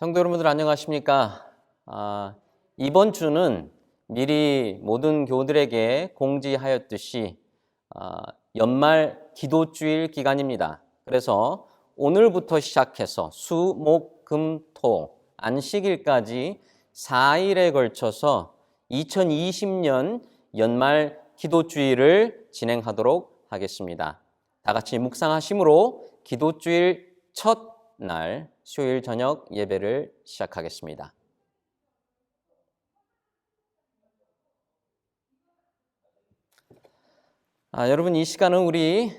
성도 여러분들 안녕하십니까? 이번 주는 미리 모든 교우들에게 공지하였듯이 연말 기도주일 기간입니다. 그래서 오늘부터 시작해서 수, 목, 금, 토, 안식일까지 4일에 걸쳐서 2020년 연말 기도주일을 진행하도록 하겠습니다. 다 같이 묵상하심으로 기도주일 첫 날 수요일 저녁 예배를 시작하겠습니다. 여러분, 이 시간은 우리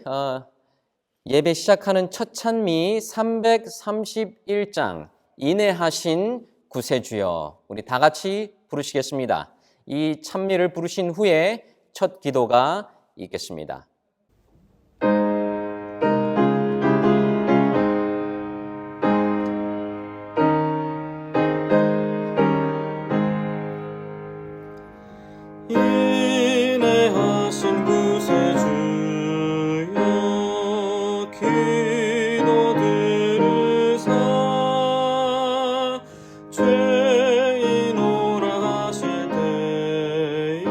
예배 시작하는 첫 찬미 331장 인내하신 구세주여, 우리 다 같이 부르시겠습니다. 이 찬미를 부르신 후에 첫 기도가 있겠습니다. 인내하신 구세주여 기도 들으사 죄인오라 하실 때에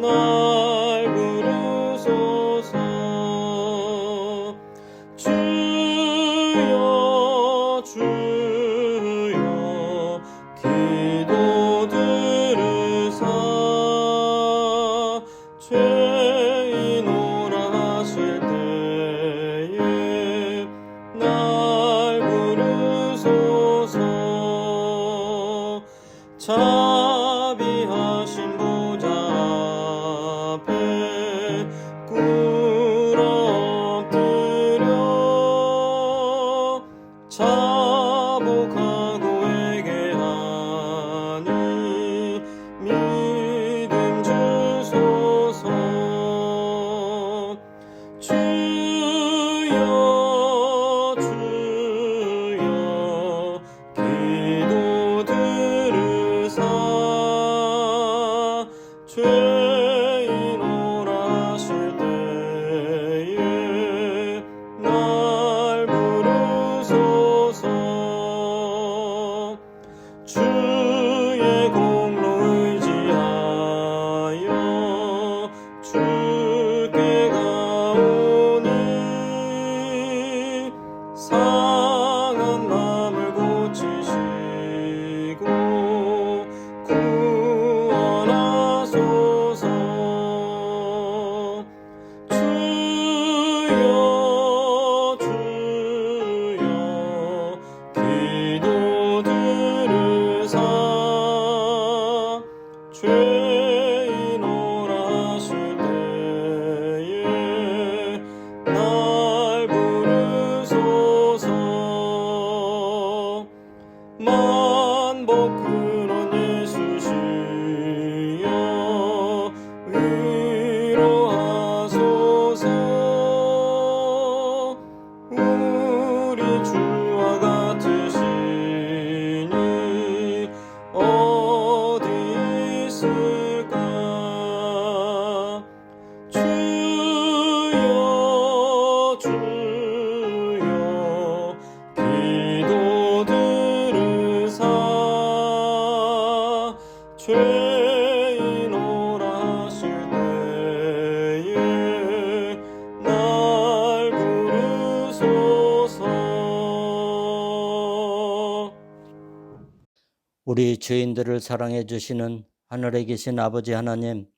날 부르소서. 주여 주여 기도 들으사 죄인오라 하실 때에 날 부르소서. 자비하신 보좌 앞에 꿇어 엎드려 자복하고 회개하니 믿음 주소서. 주여 주여 기도 들으사 죄인오라 하실 때에 날 부르소서. 주의 공로 의지하여 주께 가오니 상한 마음을 고치시고 구원하소서. 주여 주여 기도 들으사 죄인오라 하실 때에 날 부르소서. 만복 근원 예수시여 위로하소서. 우리 주와 같으시니 어디 있을까. 주여 주여 기도 들으사 죄인오라 하실 때에 날 부르소서. 우리 죄인들을 사랑해 주시는 하늘에 계신 아버지 하나님,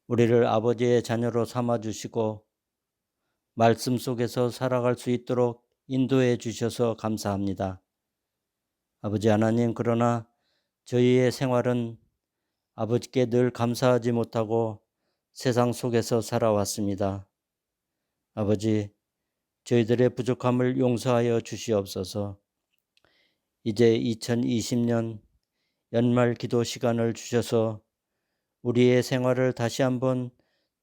우리를 아버지의 자녀로 삼아 주시고 말씀 속에서 살아갈 수 있도록 인도해 주셔서 감사합니다. 아버지 하나님, 그러나 저희의 생활은 아버지께 늘 감사하지 못하고 세상 속에서 살아왔습니다. 아버지, 저희들의 부족함을 용서하여 주시옵소서. 이제 2020년 연말 기도 시간을 주셔서 우리의 생활을 다시 한번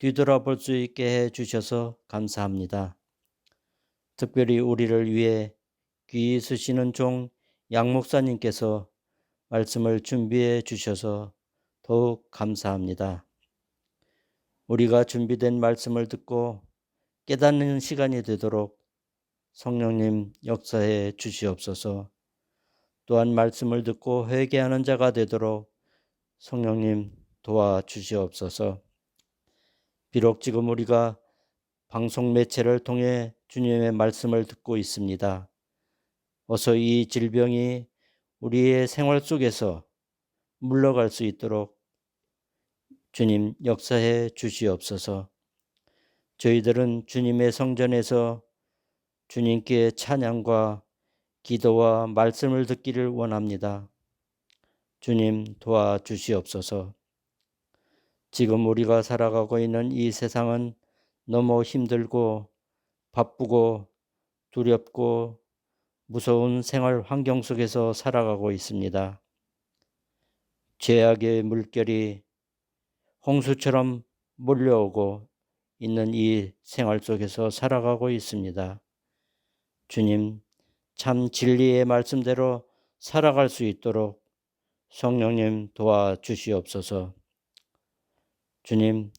뒤돌아볼 수 있게 해 주셔서 감사합니다. 특별히 우리를 위해 귀히 쓰시는 종 양 목사님께서 말씀을 준비해 주셔서 더욱 감사합니다. 우리가 준비된 말씀을 듣고 깨닫는 시간이 되도록 성령님 역사해 주시옵소서. 또한 말씀을 듣고 회개하는 자가 되도록 성령님 도와주시옵소서. 비록 지금 우리가 방송 매체를 통해 주님의 말씀을 듣고 있습니다. 어서 이 질병이 우리의 생활 속에서 물러갈 수 있도록 주님 역사해 주시옵소서. 저희들은 주님의 성전에서 주님께 찬양과 기도와 말씀을 듣기를 원합니다. 주님 도와주시옵소서. 지금 우리가 살아가고 있는 이 세상은 너무 힘들고 바쁘고 두렵고 무서운 생활 환경 속에서 살아가고 있습니다. 죄악의 물결이 홍수처럼 몰려오고 있는 이 생활 속에서 살아가고 있습니다. 주님, 참 진리의 말씀대로 살아갈 수 있도록 성령님 도와주시옵소서. 주님,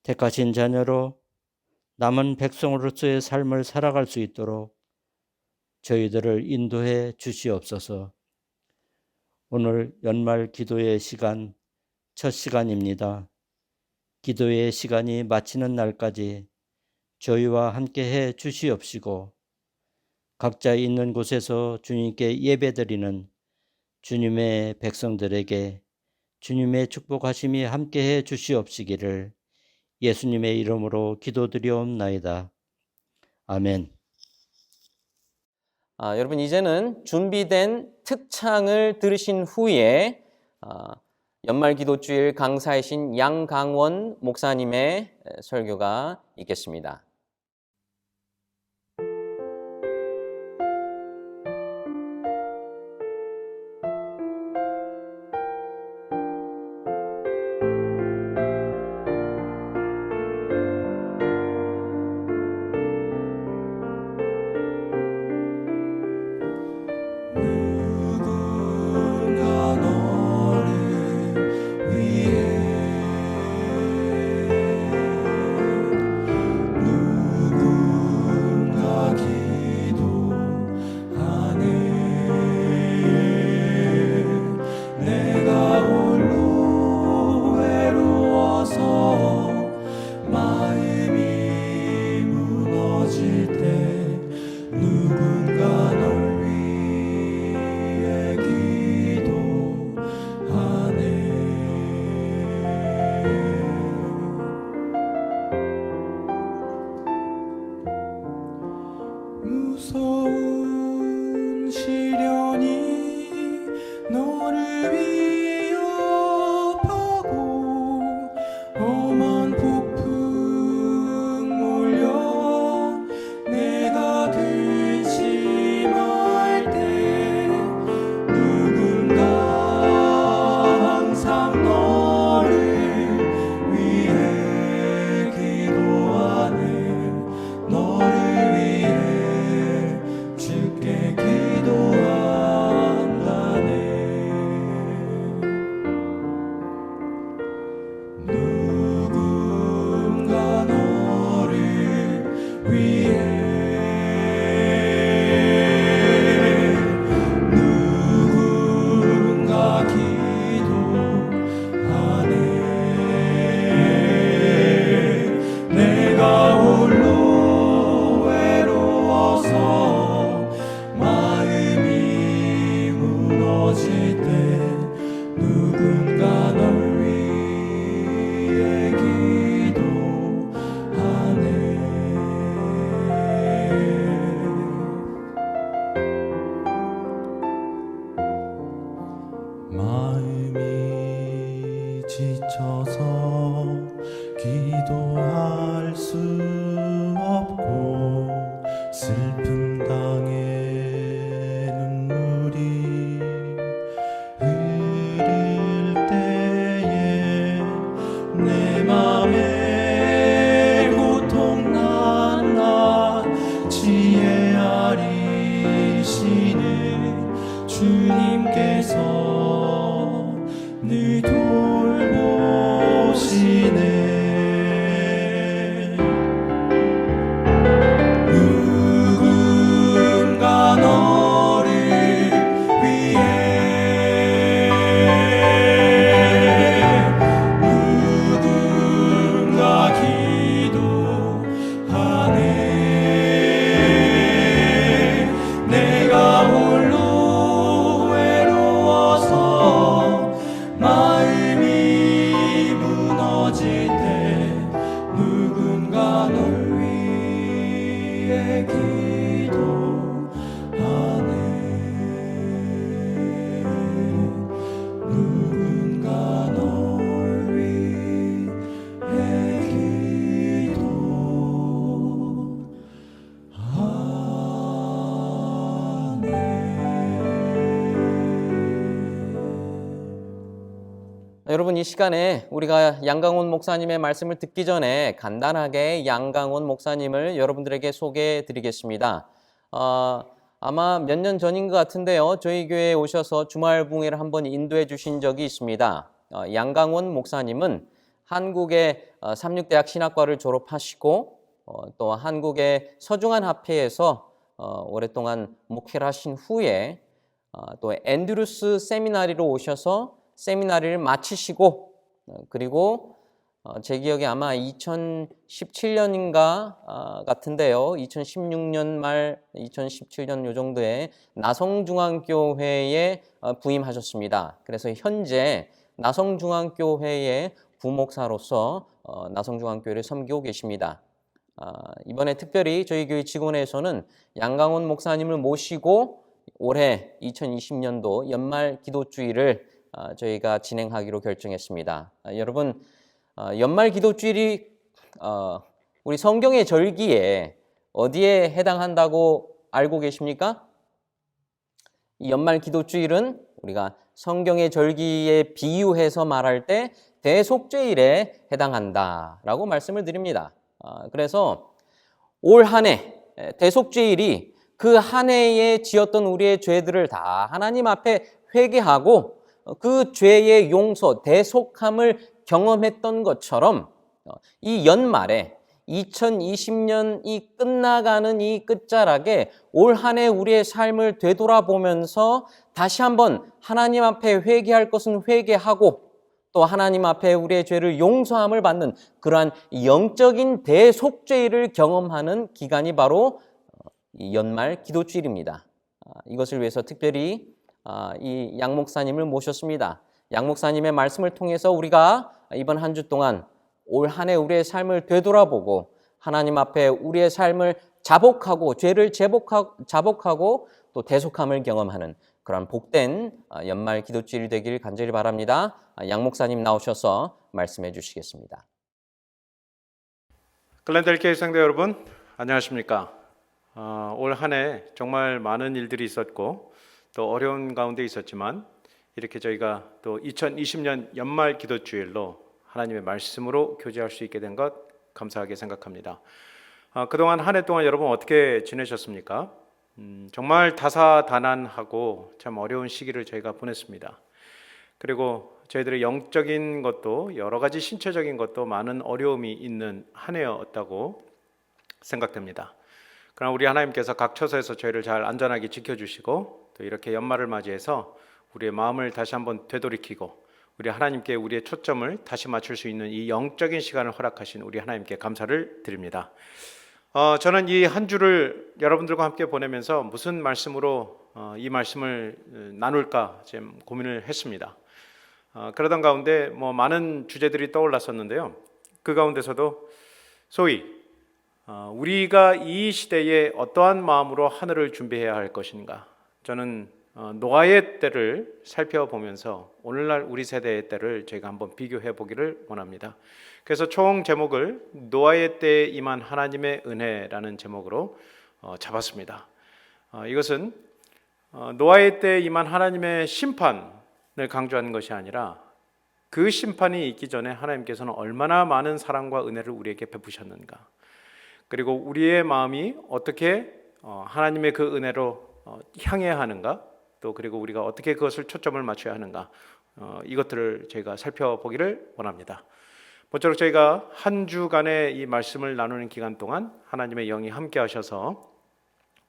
택하신 자녀로 남은 백성으로서의 삶을 살아갈 수 있도록 저희들을 인도해 주시옵소서. 오늘 연말 기도의 시간, 첫 시간입니다. 기도의 시간이 마치는 날까지 저희와 함께 해 주시옵시고 각자 있는 곳에서 주님께 예배드리는 주님의 백성들에게 주님의 축복하심이 함께 해 주시옵시기를 예수님의 이름으로 기도드리옵나이다. 아멘. 여러분 이제는 준비된 특창을 들으신 후에 연말 기도주일 강사이신 양강원 목사님의 설교가 있겠습니다. 무서운 시련이 너를 위협하고 험한 폭풍 몰려와 내가 근심할 때 누군가 항상 너를 위해 기도하네. 너를 위해 주께 기도한다네. 누군가 너를 위해 누군가 기도하네. 내가 홀로 외로워서 마음이 무너질 때 누군가 널 위해 기도하네. 위해 기도하네. 누군가 널 위해 여러분, 이 시간에 우리가 양강원 목사님의 말씀을 듣기 전에 간단하게 양강원 목사님을 여러분들에게 소개해 드리겠습니다. 아마 몇 년 전인 것 같은데요. 저희 교회에 오셔서 주말 붕회를 한번 인도해 주신 적이 있습니다. 양강원 목사님은 한국의 삼육대학 신학과를 졸업하시고 또 한국의 서중한합회에서 오랫동안 목회를 하신 후에 또 앤드루스 세미나리로 오셔서 세미나리를 마치시고 그리고 제 기억에 아마 2017년인가 같은데요. 2016년 말 2017년 요 정도에 나성중앙교회에 부임하셨습니다. 그래서 현재 나성중앙교회의 부목사로서 나성중앙교회를 섬기고 계십니다. 이번에 특별히 저희 교회 직원회에서는 양강원 목사님을 모시고 올해 2020년도 연말 기도주일을 저희가 진행하기로 결정했습니다. 여러분, 연말 기도주일이 우리 성경의 절기에 어디에 해당한다고 알고 계십니까? 이 연말 기도주일은 우리가 성경의 절기에 비유해서 말할 때 대속죄일에 해당한다라고 말씀을 드립니다. 그래서 올 한 해 대속죄일이 그 한 해에 지었던 우리의 죄들을 다 하나님 앞에 회개하고 그 죄의 용서, 대속함을 경험했던 것처럼 이 연말에 2020년이 끝나가는 이 끝자락에 올 한 해 우리의 삶을 되돌아보면서 다시 한번 하나님 앞에 회개할 것은 회개하고 또 하나님 앞에 우리의 죄를 용서함을 받는 그러한 영적인 대속죄를 경험하는 기간이 바로 이 연말 기도주일입니다. 이것을 위해서 특별히 이 양 목사님을 모셨습니다. 양 목사님의 말씀을 통해서 우리가 이번 한 주 동안 올 한 해 우리의 삶을 되돌아보고 하나님 앞에 우리의 삶을 자복하고 죄를 자복하고 또 대속함을 경험하는 그런 복된 연말 기도주일이 되길 간절히 바랍니다. 양 목사님 나오셔서 말씀해 주시겠습니다. 글랜델 교회 성도 여러분, 안녕하십니까? 올 한 해 정말 많은 일들이 있었고 또 어려운 가운데 있었지만 이렇게 저희가 또 2020년 연말 기도주일로 하나님의 말씀으로 교제할 수 있게 된 것 감사하게 생각합니다. 그동안 한 해 동안 여러분 어떻게 지내셨습니까? 정말 다사다난하고 참 어려운 시기를 저희가 보냈습니다. 그리고 저희들의 영적인 것도 여러 가지 신체적인 것도 많은 어려움이 있는 한 해였다고 생각됩니다. 그러나 우리 하나님께서 각 처소에서 저희를 잘 안전하게 지켜주시고 또 이렇게 연말을 맞이해서 우리의 마음을 다시 한번 되돌이키고 우리 하나님께 우리의 초점을 다시 맞출 수 있는 이 영적인 시간을 허락하신 우리 하나님께 감사를 드립니다. 저는 이 한 주를 여러분들과 함께 보내면서 무슨 말씀으로 이 말씀을 나눌까 좀 고민을 했습니다. 그러던 가운데 많은 주제들이 떠올랐었는데요. 그 가운데서도 소위 우리가 이 시대에 어떠한 마음으로 하늘을 준비해야 할 것인가, 저는 노아의 때를 살펴보면서 오늘날 우리 세대의 때를 저희가 한번 비교해 보기를 원합니다. 그래서 총 제목을 노아의 때에 임한 하나님의 은혜라는 제목으로 잡았습니다. 이것은 노아의 때에 임한 하나님의 심판을 강조하는 것이 아니라 그 심판이 있기 전에 하나님께서는 얼마나 많은 사랑과 은혜를 우리에게 베푸셨는가, 그리고 우리의 마음이 어떻게 하나님의 그 은혜로 향해야 하는가, 또 그리고 우리가 어떻게 그것을 초점을 맞춰야 하는가, 이것들을 저희가 살펴보기를 원합니다. 모쪼록 저희가 한 주간의 이 말씀을 나누는 기간 동안 하나님의 영이 함께 하셔서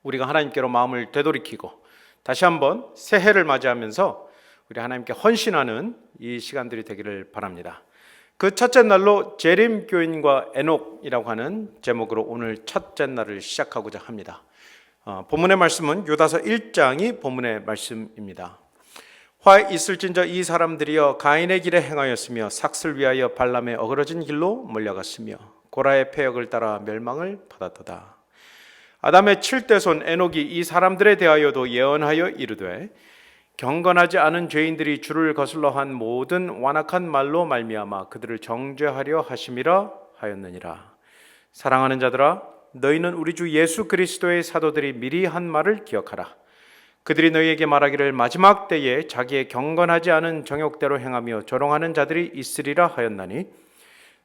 우리가 하나님께로 마음을 되돌이키고 다시 한번 새해를 맞이하면서 우리 하나님께 헌신하는 이 시간들이 되기를 바랍니다. 그 첫째 날로 재림 교인과 에녹이라고 하는 제목으로 오늘 첫째 날을 시작하고자 합니다. 본문의 말씀은 유다서 1장이 본문의 말씀입니다. 화 있을진저 이 사람들이여 가인의 길에 행하였으며 삭슬 위하여 발람의 어그러진 길로 몰려갔으며 고라의 패역을 따라 멸망을 받았도다. 아담의 7대 손 에녹이 이 사람들에 대하여도 예언하여 이르되 경건하지 않은 죄인들이 주를 거슬러 한 모든 완악한 말로 말미암아 그들을 정죄하려 하심이라 하였느니라. 사랑하는 자들아, 너희는 우리 주 예수 그리스도의 사도들이 미리 한 말을 기억하라. 그들이 너희에게 말하기를 마지막 때에 자기의 경건하지 않은 정욕대로 행하며 조롱하는 자들이 있으리라 하였나니,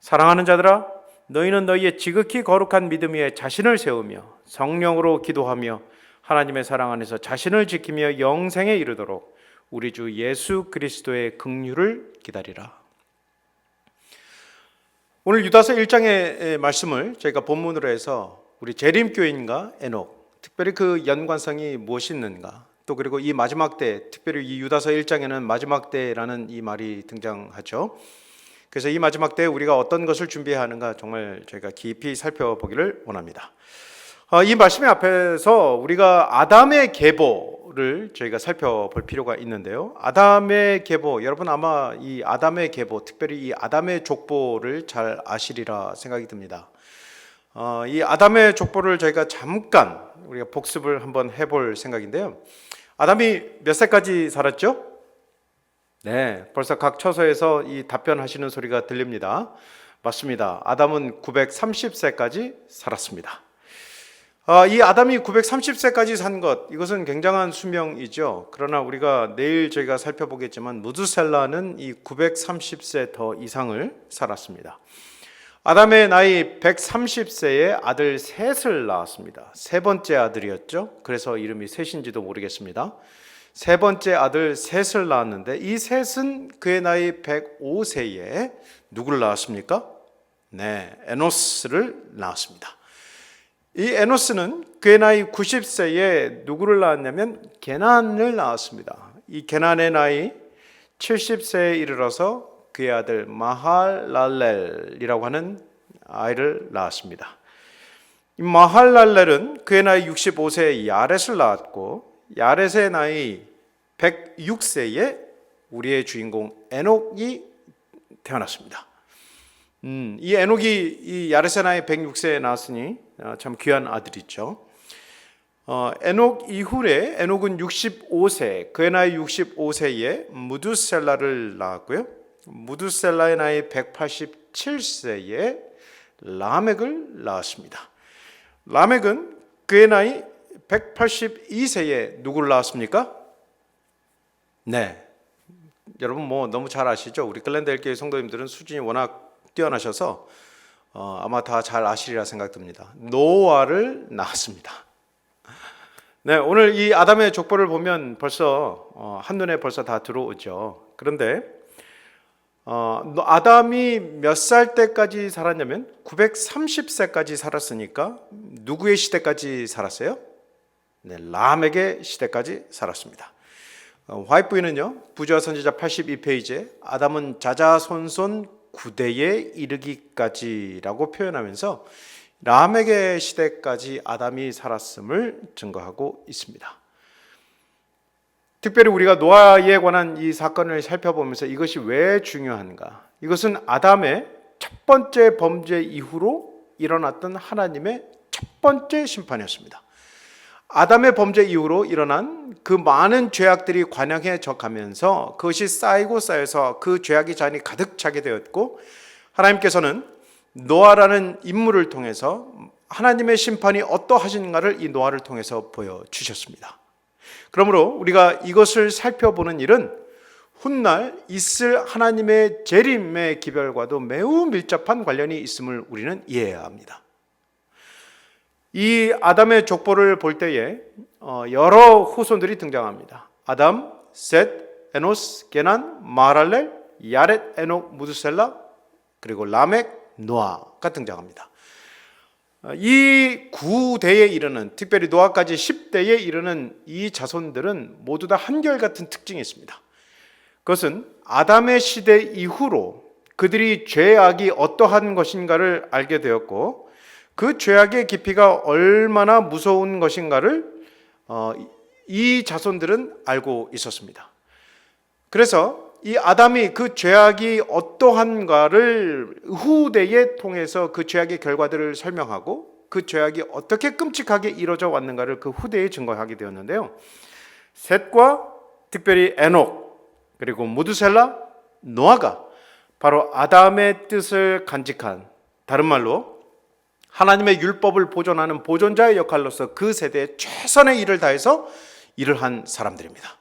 사랑하는 자들아, 너희는 너희의 지극히 거룩한 믿음 위에 자신을 세우며 성령으로 기도하며 하나님의 사랑 안에서 자신을 지키며 영생에 이르도록 우리 주 예수 그리스도의 긍휼을 기다리라. 오늘 유다서 1장의 말씀을 저희가 본문으로 해서 우리 재림교인과 에녹, 특별히 그 연관성이 무엇이 있는가, 또 그리고 이 마지막 때, 특별히 이 유다서 1장에는 마지막 때라는 이 말이 등장하죠. 그래서 이 마지막 때 우리가 어떤 것을 준비해야 하는가 정말 저희가 깊이 살펴보기를 원합니다. 이 말씀의 앞에서 우리가 아담의 계보를 저희가 살펴볼 필요가 있는데요. 아담의 계보, 여러분 아마 이 아담의 계보, 특별히 이 아담의 족보를 잘 아시리라 생각이 듭니다. 이 아담의 족보를 저희가 잠깐 우리가 복습을 한번 해볼 생각인데요. 아담이 몇 살까지 살았죠? 네, 벌써 각 처서에서 이 답변하시는 소리가 들립니다. 맞습니다. 아담은 930세까지 살았습니다. 이 아담이 930세까지 산 것, 이것은 굉장한 수명이죠. 그러나 우리가 내일 저희가 살펴보겠지만 무드셀라는 이 930세 더 이상을 살았습니다. 아담의 나이 130세에 아들 셋을 낳았습니다. 세 번째 아들이었죠. 그래서 이름이 셋인지도 모르겠습니다. 세 번째 아들 셋을 낳았는데 이 셋은 그의 나이 105세에 누구를 낳았습니까? 네, 에노스를 낳았습니다. 이 에노스는 그의 나이 90세에 누구를 낳았냐면 게난을 낳았습니다. 이 게난의 나이 70세에 이르러서 그의 아들 마할랄렐이라고 하는 아이를 낳았습니다. 이 마할랄렐은 그의 나이 65세에 야렛을 낳았고, 야렛의 나이 106세에 우리의 주인공 에녹이 태어났습니다. 이 에녹이 이 야렛의 나이 106세에 낳았으니 참 귀한 아들이죠. 에녹 이후에 에녹은 65세, 그의 나이 65세에 무두셀라를 낳았고요. 무두셀라의 나이 187세에 라멕을 낳았습니다. 라멕은 그의 나이 182세에 누구를 낳았습니까? 네, 여러분 뭐 너무 잘 아시죠? 우리 글랜델 교회 성도님들은 수준이 워낙 뛰어나셔서 아마 다 잘 아시리라 생각됩니다. 노아를 낳았습니다. 네, 오늘 이 아담의 족보를 보면 벌써 한눈에 벌써 다 들어오죠. 그런데 아담이 몇 살 때까지 살았냐면 930세까지 살았으니까 누구의 시대까지 살았어요? 네, 라멕의 시대까지 살았습니다. 화이트보이는요, 부조와 선지자 82페이지에 아담은 자자손손 9대에 이르기까지라고 표현하면서 라멕의 시대까지 아담이 살았음을 증거하고 있습니다. 특별히 우리가 노아에 관한 이 사건을 살펴보면서 이것이 왜 중요한가? 이것은 아담의 첫 번째 범죄 이후로 일어났던 하나님의 첫 번째 심판이었습니다. 아담의 범죄 이후로 일어난 그 많은 죄악들이 관영해져 가면서 그것이 쌓이고 쌓여서 그 죄악의 잔이 가득 차게 되었고, 하나님께서는 노아라는 인물을 통해서 하나님의 심판이 어떠하신가를 이 노아를 통해서 보여주셨습니다. 그러므로 우리가 이것을 살펴보는 일은 훗날 있을 하나님의 재림의 기별과도 매우 밀접한 관련이 있음을 우리는 이해해야 합니다. 이 아담의 족보를 볼 때에 여러 후손들이 등장합니다. 아담, 셋, 에노스, 게난, 마할랄렐, 야렛, 에녹, 무드셀라, 그리고 라멕, 노아가 등장합니다. 이 9대에 이르는, 특별히 노아까지 10대에 이르는 이 자손들은 모두 다 한결같은 특징이 있습니다. 그것은 아담의 시대 이후로 그들이 죄악이 어떠한 것인가를 알게 되었고, 그 죄악의 깊이가 얼마나 무서운 것인가를 이 자손들은 알고 있었습니다. 그래서 이 아담이 그 죄악이 어떠한가를 후대에 통해서 그 죄악의 결과들을 설명하고, 그 죄악이 어떻게 끔찍하게 이루어져 왔는가를 그 후대에 증거하게 되었는데요. 셋과 특별히 에녹, 그리고 무드셀라, 노아가 바로 아담의 뜻을 간직한, 다른 말로 하나님의 율법을 보존하는 보존자의 역할로서 그 세대에 최선의 일을 다해서 일을 한 사람들입니다.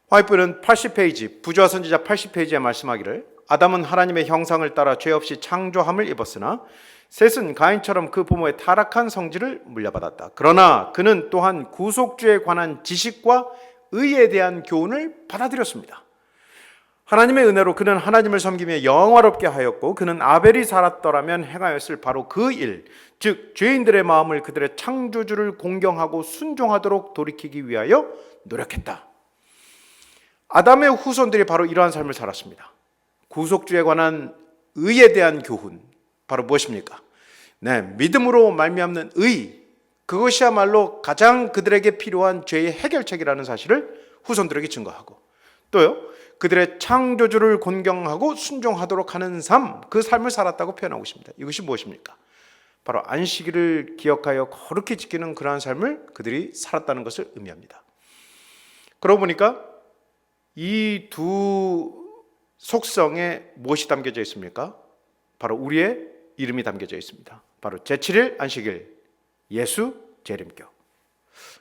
화이트는 80페이지, 부조화 선지자 80페이지에 말씀하기를 아담은 하나님의 형상을 따라 죄 없이 창조함을 입었으나 셋은 가인처럼 그 부모의 타락한 성질을 물려받았다. 그러나 그는 또한 구속주에 관한 지식과 의에 대한 교훈을 받아들였습니다. 하나님의 은혜로 그는 하나님을 섬기며 영화롭게 하였고 그는 아벨이 살았더라면 행하였을 바로 그 일, 즉 죄인들의 마음을 그들의 창조주를 공경하고 순종하도록 돌이키기 위하여 노력했다. 아담의 후손들이 바로 이러한 삶을 살았습니다. 구속주에 관한 의에 대한 교훈, 바로 무엇입니까? 네, 믿음으로 말미암는 의, 그것이야말로 가장 그들에게 필요한 죄의 해결책이라는 사실을 후손들에게 증거하고, 또요, 그들의 창조주를 존경하고 순종하도록 하는 삶, 그 삶을 살았다고 표현하고 있습니다. 이것이 무엇입니까? 바로 안식일을 기억하여 거룩히 지키는 그러한 삶을 그들이 살았다는 것을 의미합니다. 그러고 보니까 이 두 속성에 무엇이 담겨져 있습니까? 바로 우리의 이름이 담겨져 있습니다. 바로 제7일 안식일, 예수 재림교.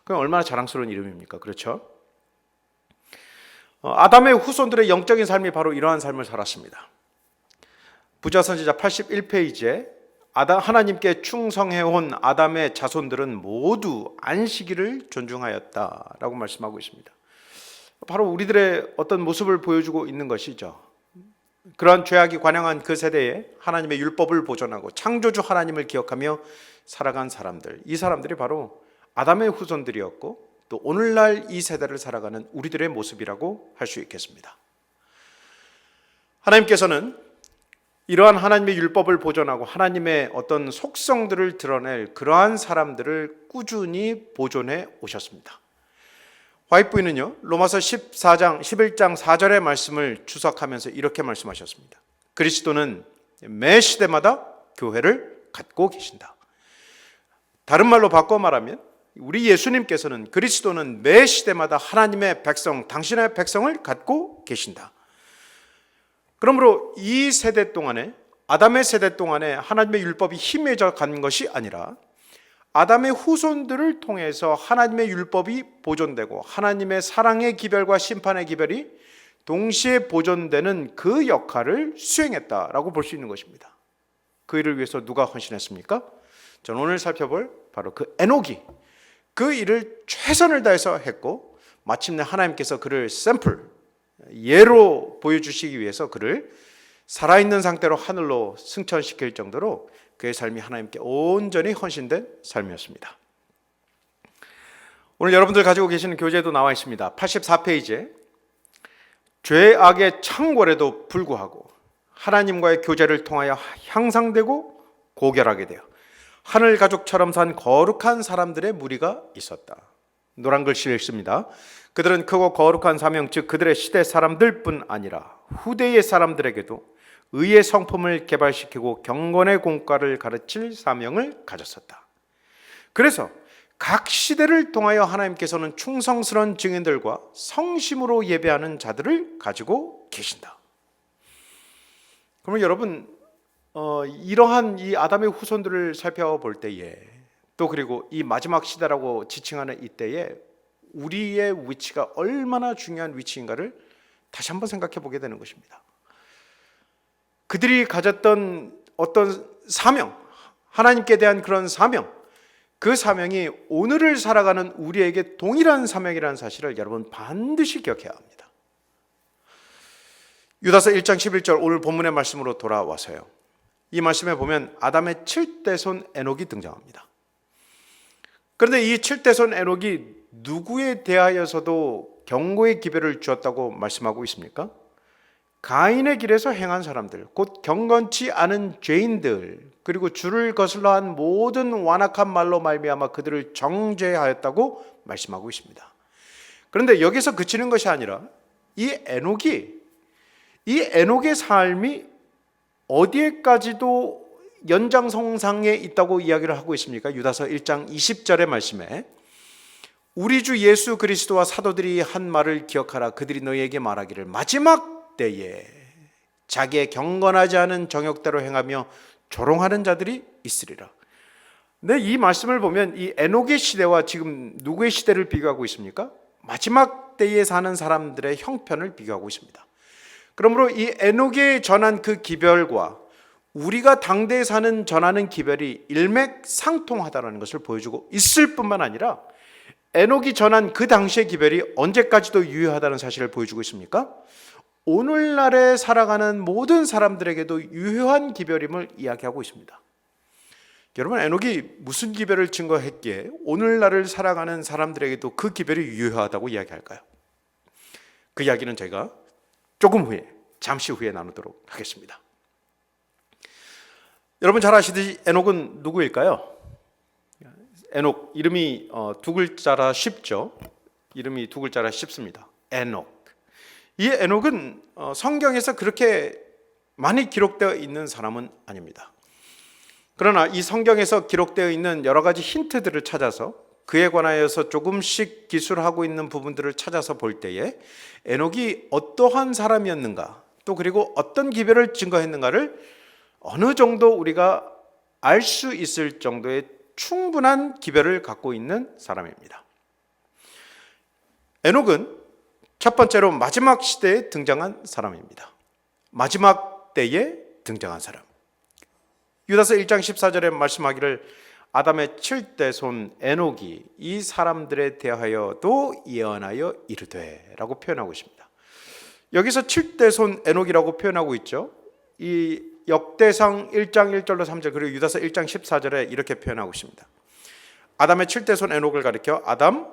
그럼 얼마나 자랑스러운 이름입니까? 그렇죠? 아담의 후손들의 영적인 삶이 바로 이러한 삶을 살았습니다. 부조화 선지자 81페이지에 하나님께 충성해온 아담의 자손들은 모두 안식일을 존중하였다라고 말씀하고 있습니다. 바로 우리들의 어떤 모습을 보여주고 있는 것이죠. 그러한 죄악이 관영한 그 세대에 하나님의 율법을 보존하고 창조주 하나님을 기억하며 살아간 사람들, 이 사람들이 바로 아담의 후손들이었고 또 오늘날 이 세대를 살아가는 우리들의 모습이라고 할 수 있겠습니다. 하나님께서는 이러한 하나님의 율법을 보존하고 하나님의 어떤 속성들을 드러낼 그러한 사람들을 꾸준히 보존해 오셨습니다. 화이트 부인은요, 로마서 11장 4절의 말씀을 주석하면서 이렇게 말씀하셨습니다. 그리스도는 매 시대마다 교회를 갖고 계신다. 다른 말로 바꿔 말하면 우리 예수님께서는, 그리스도는 매 시대마다 하나님의 백성, 당신의 백성을 갖고 계신다. 그러므로 이 세대 동안에, 아담의 세대 동안에 하나님의 율법이 희미해져 간 것이 아니라 아담의 후손들을 통해서 하나님의 율법이 보존되고 하나님의 사랑의 기별과 심판의 기별이 동시에 보존되는 그 역할을 수행했다라고 볼 수 있는 것입니다. 그 일을 위해서 누가 헌신했습니까? 저는 오늘 살펴볼 바로 그 에녹이 그 일을 최선을 다해서 했고, 마침내 하나님께서 그를 샘플, 예로 보여주시기 위해서 그를 살아있는 상태로 하늘로 승천시킬 정도로 그의 삶이 하나님께 온전히 헌신된 삶이었습니다. 오늘 여러분들 가지고 계시는 교재에도 나와 있습니다. 84페이지에 죄악의 창궐에도 불구하고 하나님과의 교제를 통하여 향상되고 고결하게 되어 하늘 가족처럼 산 거룩한 사람들의 무리가 있었다. 노란 글씨를 읽습니다. 그들은 크고 거룩한 사명, 즉 그들의 시대 사람들뿐 아니라 후대의 사람들에게도 의의 성품을 개발시키고 경건의 공과를 가르칠 사명을 가졌었다. 그래서 각 시대를 통하여 하나님께서는 충성스러운 증인들과 성심으로 예배하는 자들을 가지고 계신다. 그러면 여러분, 이러한 이 아담의 후손들을 살펴볼 때에, 또 그리고 이 마지막 시대라고 지칭하는 이때에 우리의 위치가 얼마나 중요한 위치인가를 다시 한번 생각해 보게 되는 것입니다. 그들이 가졌던 어떤 사명, 하나님께 대한 그런 사명, 그 사명이 오늘을 살아가는 우리에게 동일한 사명이라는 사실을 여러분 반드시 기억해야 합니다. 유다서 1장 11절, 오늘 본문의 말씀으로 돌아와서요, 이 말씀에 보면 아담의 7대손 에녹이 등장합니다. 그런데 이 7대손 에녹이 누구에 대하여서도 경고의 기별을 주었다고 말씀하고 있습니까? 가인의 길에서 행한 사람들, 곧 경건치 않은 죄인들, 그리고 주를 거슬러 한 모든 완악한 말로 말미암아 그들을 정죄하였다고 말씀하고 있습니다. 그런데 여기서 그치는 것이 아니라 이 에녹의 삶이 어디에까지도 연장선상에 있다고 이야기를 하고 있습니까? 유다서 1장 20절의 말씀에 우리 주 예수 그리스도와 사도들이 한 말을 기억하라. 그들이 너희에게 말하기를 마지막 때에 자기의 경건하지 않은 정욕대로 행하며 조롱하는 자들이 있으리라. 근데 이 말씀을 보면 이 에녹의 시대와 지금 누구의 시대를 비교하고 있습니까? 마지막 때에 사는 사람들의 형편을 비교하고 있습니다. 그러므로 이 에녹이 전한 그 기별과 우리가 당대에 사는 전하는 기별이 일맥상통하다는 것을 보여주고 있을 뿐만 아니라 에녹이 전한 그 당시의 기별이 언제까지도 유효하다는 사실을 보여주고 있습니까? 오늘날에 살아가는 모든 사람들에게도 유효한 기별임을 이야기하고 있습니다. 여러분, 에녹이 무슨 기별을 증거했기에 오늘날을 살아가는 사람들에게도 그 기별이 유효하다고 이야기할까요? 그 이야기는 제가 조금 후에, 잠시 후에 나누도록 하겠습니다. 여러분 잘 아시듯이 에녹은 누구일까요? 에녹, 이름이 두 글자라 쉽죠. 이름이 두 글자라 쉽습니다. 에녹. 이 에녹은 성경에서 그렇게 많이 기록되어 있는 사람은 아닙니다. 그러나 이 성경에서 기록되어 있는 여러 가지 힌트들을 찾아서 그에 관하여서 조금씩 기술하고 있는 부분들을 찾아서 볼 때에 에녹이 어떠한 사람이었는가, 또 그리고 어떤 기별을 증거했는가를 어느 정도 우리가 알 수 있을 정도의 충분한 기별을 갖고 있는 사람입니다. 에녹은 첫 번째로 마지막 시대에 등장한 사람입니다. 마지막 때에 등장한 사람. 유다서 1장 14절에 말씀하기를 아담의 7대 손 에녹이 이 사람들에 대하여도 예언하여 이르되 라고 표현하고 있습니다. 여기서 7대 손 에녹이라고 표현하고 있죠. 이 역대상 1장 1절로 3절 그리고 유다서 1장 14절에 이렇게 표현하고 있습니다. 아담의 7대 손 에녹을 가리켜 아담,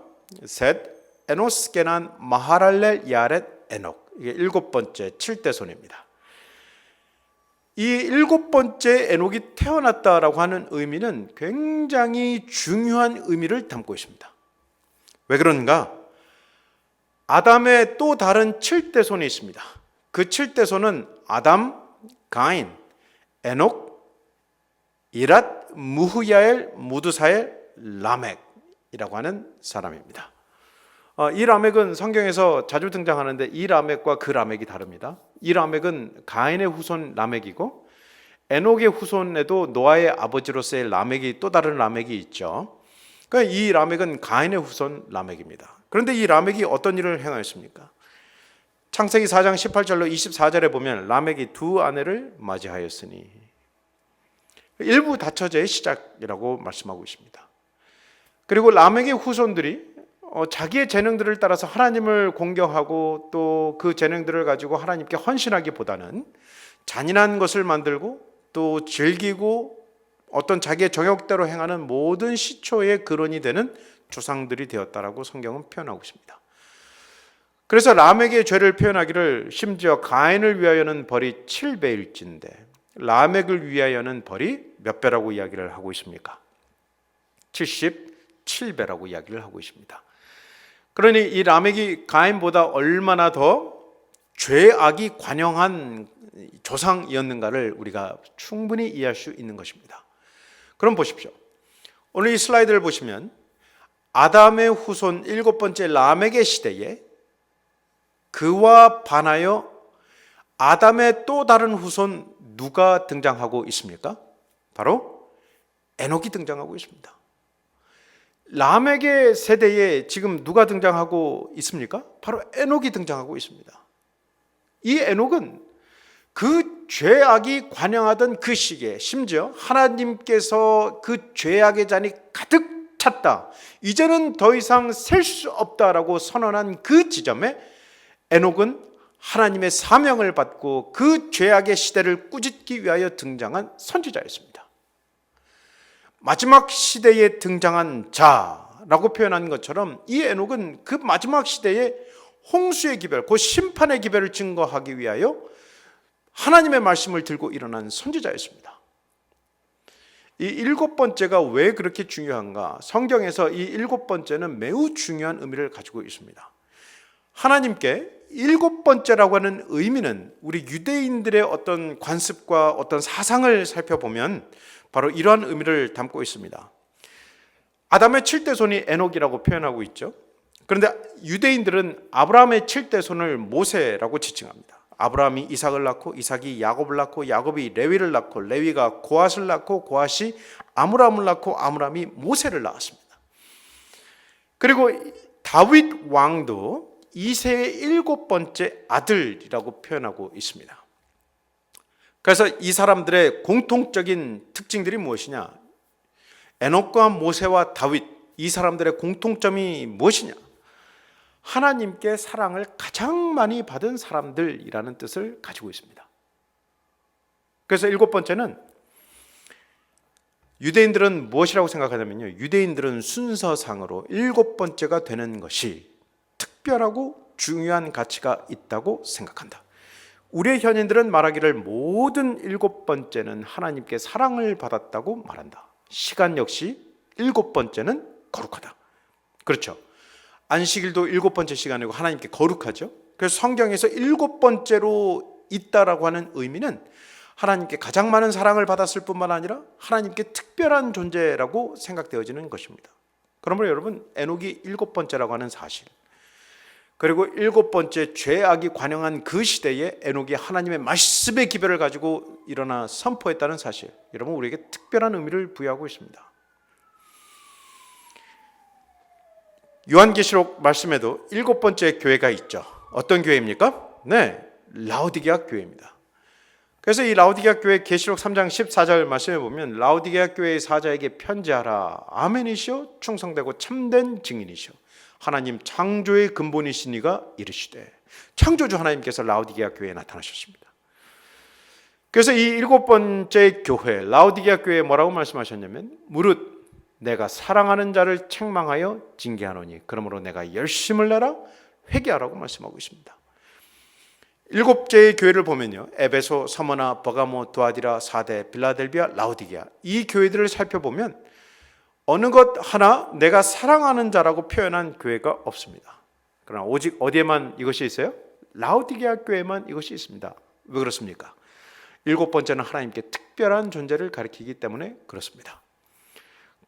셋, 에노스, 게난, 마하랄렐, 야렛, 에녹. 이게 일곱 번째 7대 손입니다. 이 일곱 번째 에녹이 태어났다라고 하는 의미는 굉장히 중요한 의미를 담고 있습니다. 왜 그런가? 아담의 또 다른 7대 손이 있습니다. 그 7대 손은 아담, 가인, 에녹, 이랏, 무후야엘, 무드사엘, 라멕이라고 하는 사람입니다. 이 라멕은 성경에서 자주 등장하는데 이 라멕과 그 라멕이 다릅니다. 이 라멕은 가인의 후손 라멕이고 에녹의 후손에도 노아의 아버지로서의 라멕이 또 다른 라멕이 있죠. 그러니까 이 라멕은 가인의 후손 라멕입니다. 그런데 이 라멕이 어떤 일을 행하였습니까? 창세기 4장 18절로 24절에 보면 라멕이 두 아내를 맞이하였으니 일부 다처제의 시작이라고 말씀하고 있습니다. 그리고 라멕의 후손들이 자기의 재능들을 따라서 하나님을 공경하고 또 그 재능들을 가지고 하나님께 헌신하기보다는 잔인한 것을 만들고 또 즐기고 어떤 자기의 정욕대로 행하는 모든 시초의 근원이 되는 조상들이 되었다라고 성경은 표현하고 있습니다. 그래서 라멕의 죄를 표현하기를 심지어 가인을 위하여는 벌이 7배일진데 라멕을 위하여는 벌이 몇 배라고 이야기를 하고 있습니까? 77배라고 이야기를 하고 있습니다. 그러니 이 라멕이 가인보다 얼마나 더 죄악이 관영한 조상이었는가를 우리가 충분히 이해할 수 있는 것입니다. 그럼 보십시오. 오늘 이 슬라이드를 보시면 아담의 후손 일곱 번째 라멕의 시대에 그와 반하여 아담의 또 다른 후손 누가 등장하고 있습니까? 바로 에녹이 등장하고 있습니다. 라멕의 세대에 지금 누가 등장하고 있습니까? 바로 에녹이 등장하고 있습니다. 이 에녹은 그 죄악이 관영하던 그 시기에 심지어 하나님께서 그 죄악의 잔이 가득 찼다, 이제는 더 이상 셀 수 없다라고 선언한 그 지점에 에녹은 하나님의 사명을 받고 그 죄악의 시대를 꾸짖기 위하여 등장한 선지자였습니다. 마지막 시대에 등장한 자라고 표현한 것처럼 이 에녹은 그 마지막 시대에 홍수의 기별, 그 심판의 기별을 증거하기 위하여 하나님의 말씀을 들고 일어난 선지자였습니다. 이 일곱 번째가 왜 그렇게 중요한가? 성경에서 이 일곱 번째는 매우 중요한 의미를 가지고 있습니다. 하나님께 일곱 번째라고 하는 의미는 우리 유대인들의 어떤 관습과 어떤 사상을 살펴보면 바로 이러한 의미를 담고 있습니다. 아담의 7대손이 에녹이라고 표현하고 있죠. 그런데 유대인들은 아브라함의 7대손을 모세라고 지칭합니다. 아브라함이 이삭을 낳고 이삭이 야곱을 낳고 야곱이 레위를 낳고 레위가 고앗을 낳고 고앗이 아므람을 낳고 아므람이 모세를 낳았습니다. 그리고 다윗 왕도 이새의 7번째 아들이라고 표현하고 있습니다. 그래서 이 사람들의 공통적인 특징들이 무엇이냐? 에녹과 모세와 다윗, 이 사람들의 공통점이 무엇이냐? 하나님께 사랑을 가장 많이 받은 사람들이라는 뜻을 가지고 있습니다. 그래서 7번째는 유대인들은 무엇이라고 생각하냐면요, 유대인들은 순서상으로 7번째가 되는 것이 특별하고 중요한 가치가 있다고 생각한다. 우리의 현인들은 말하기를 모든 7번째는 하나님께 사랑을 받았다고 말한다. 시간 역시 7번째는 거룩하다. 그렇죠. 안식일도 7번째 시간이고 하나님께 거룩하죠. 그래서 성경에서 7번째로 있다라고 하는 의미는 하나님께 가장 많은 사랑을 받았을 뿐만 아니라 하나님께 특별한 존재라고 생각되어지는 것입니다. 그러므로 여러분, 에녹이 7번째라고 하는 사실, 그리고 7번째 죄악이 관영한 그 시대에 에녹이 하나님의 말씀의 기별을 가지고 일어나 선포했다는 사실, 여러분, 우리에게 특별한 의미를 부여하고 있습니다. 요한계시록 말씀에도 7번째 교회가 있죠. 어떤 교회입니까? 네, 라오디게아 교회입니다. 그래서 이 라오디게아 교회 계시록 3장 14절 말씀에 보면 라오디게아 교회의 사자에게 편지하라. 아멘이시오, 충성되고 참된 증인이시오, 하나님 창조의 근본이시니가 이르시되. 창조주 하나님께서 라오디게아 교회에 나타나셨습니다. 그래서 이 7번째 교회 라오디게아 교회에 뭐라고 말씀하셨냐면, 무릇 내가 사랑하는 자를 책망하여 징계하노니 그러므로 내가 열심을 내라 회개하라고 말씀하고 있습니다. 7개의 교회를 보면요, 에베소, 서머나, 버가모, 두아디라, 사데, 빌라델비아, 라오디게아, 이 교회들을 살펴보면 어느 것 하나 내가 사랑하는 자라고 표현한 교회가 없습니다. 그러나 오직 어디에만 이것이 있어요? 라오디게아 교회만 이것이 있습니다. 왜 그렇습니까? 7번째는 하나님께 특별한 존재를 가리키기 때문에 그렇습니다.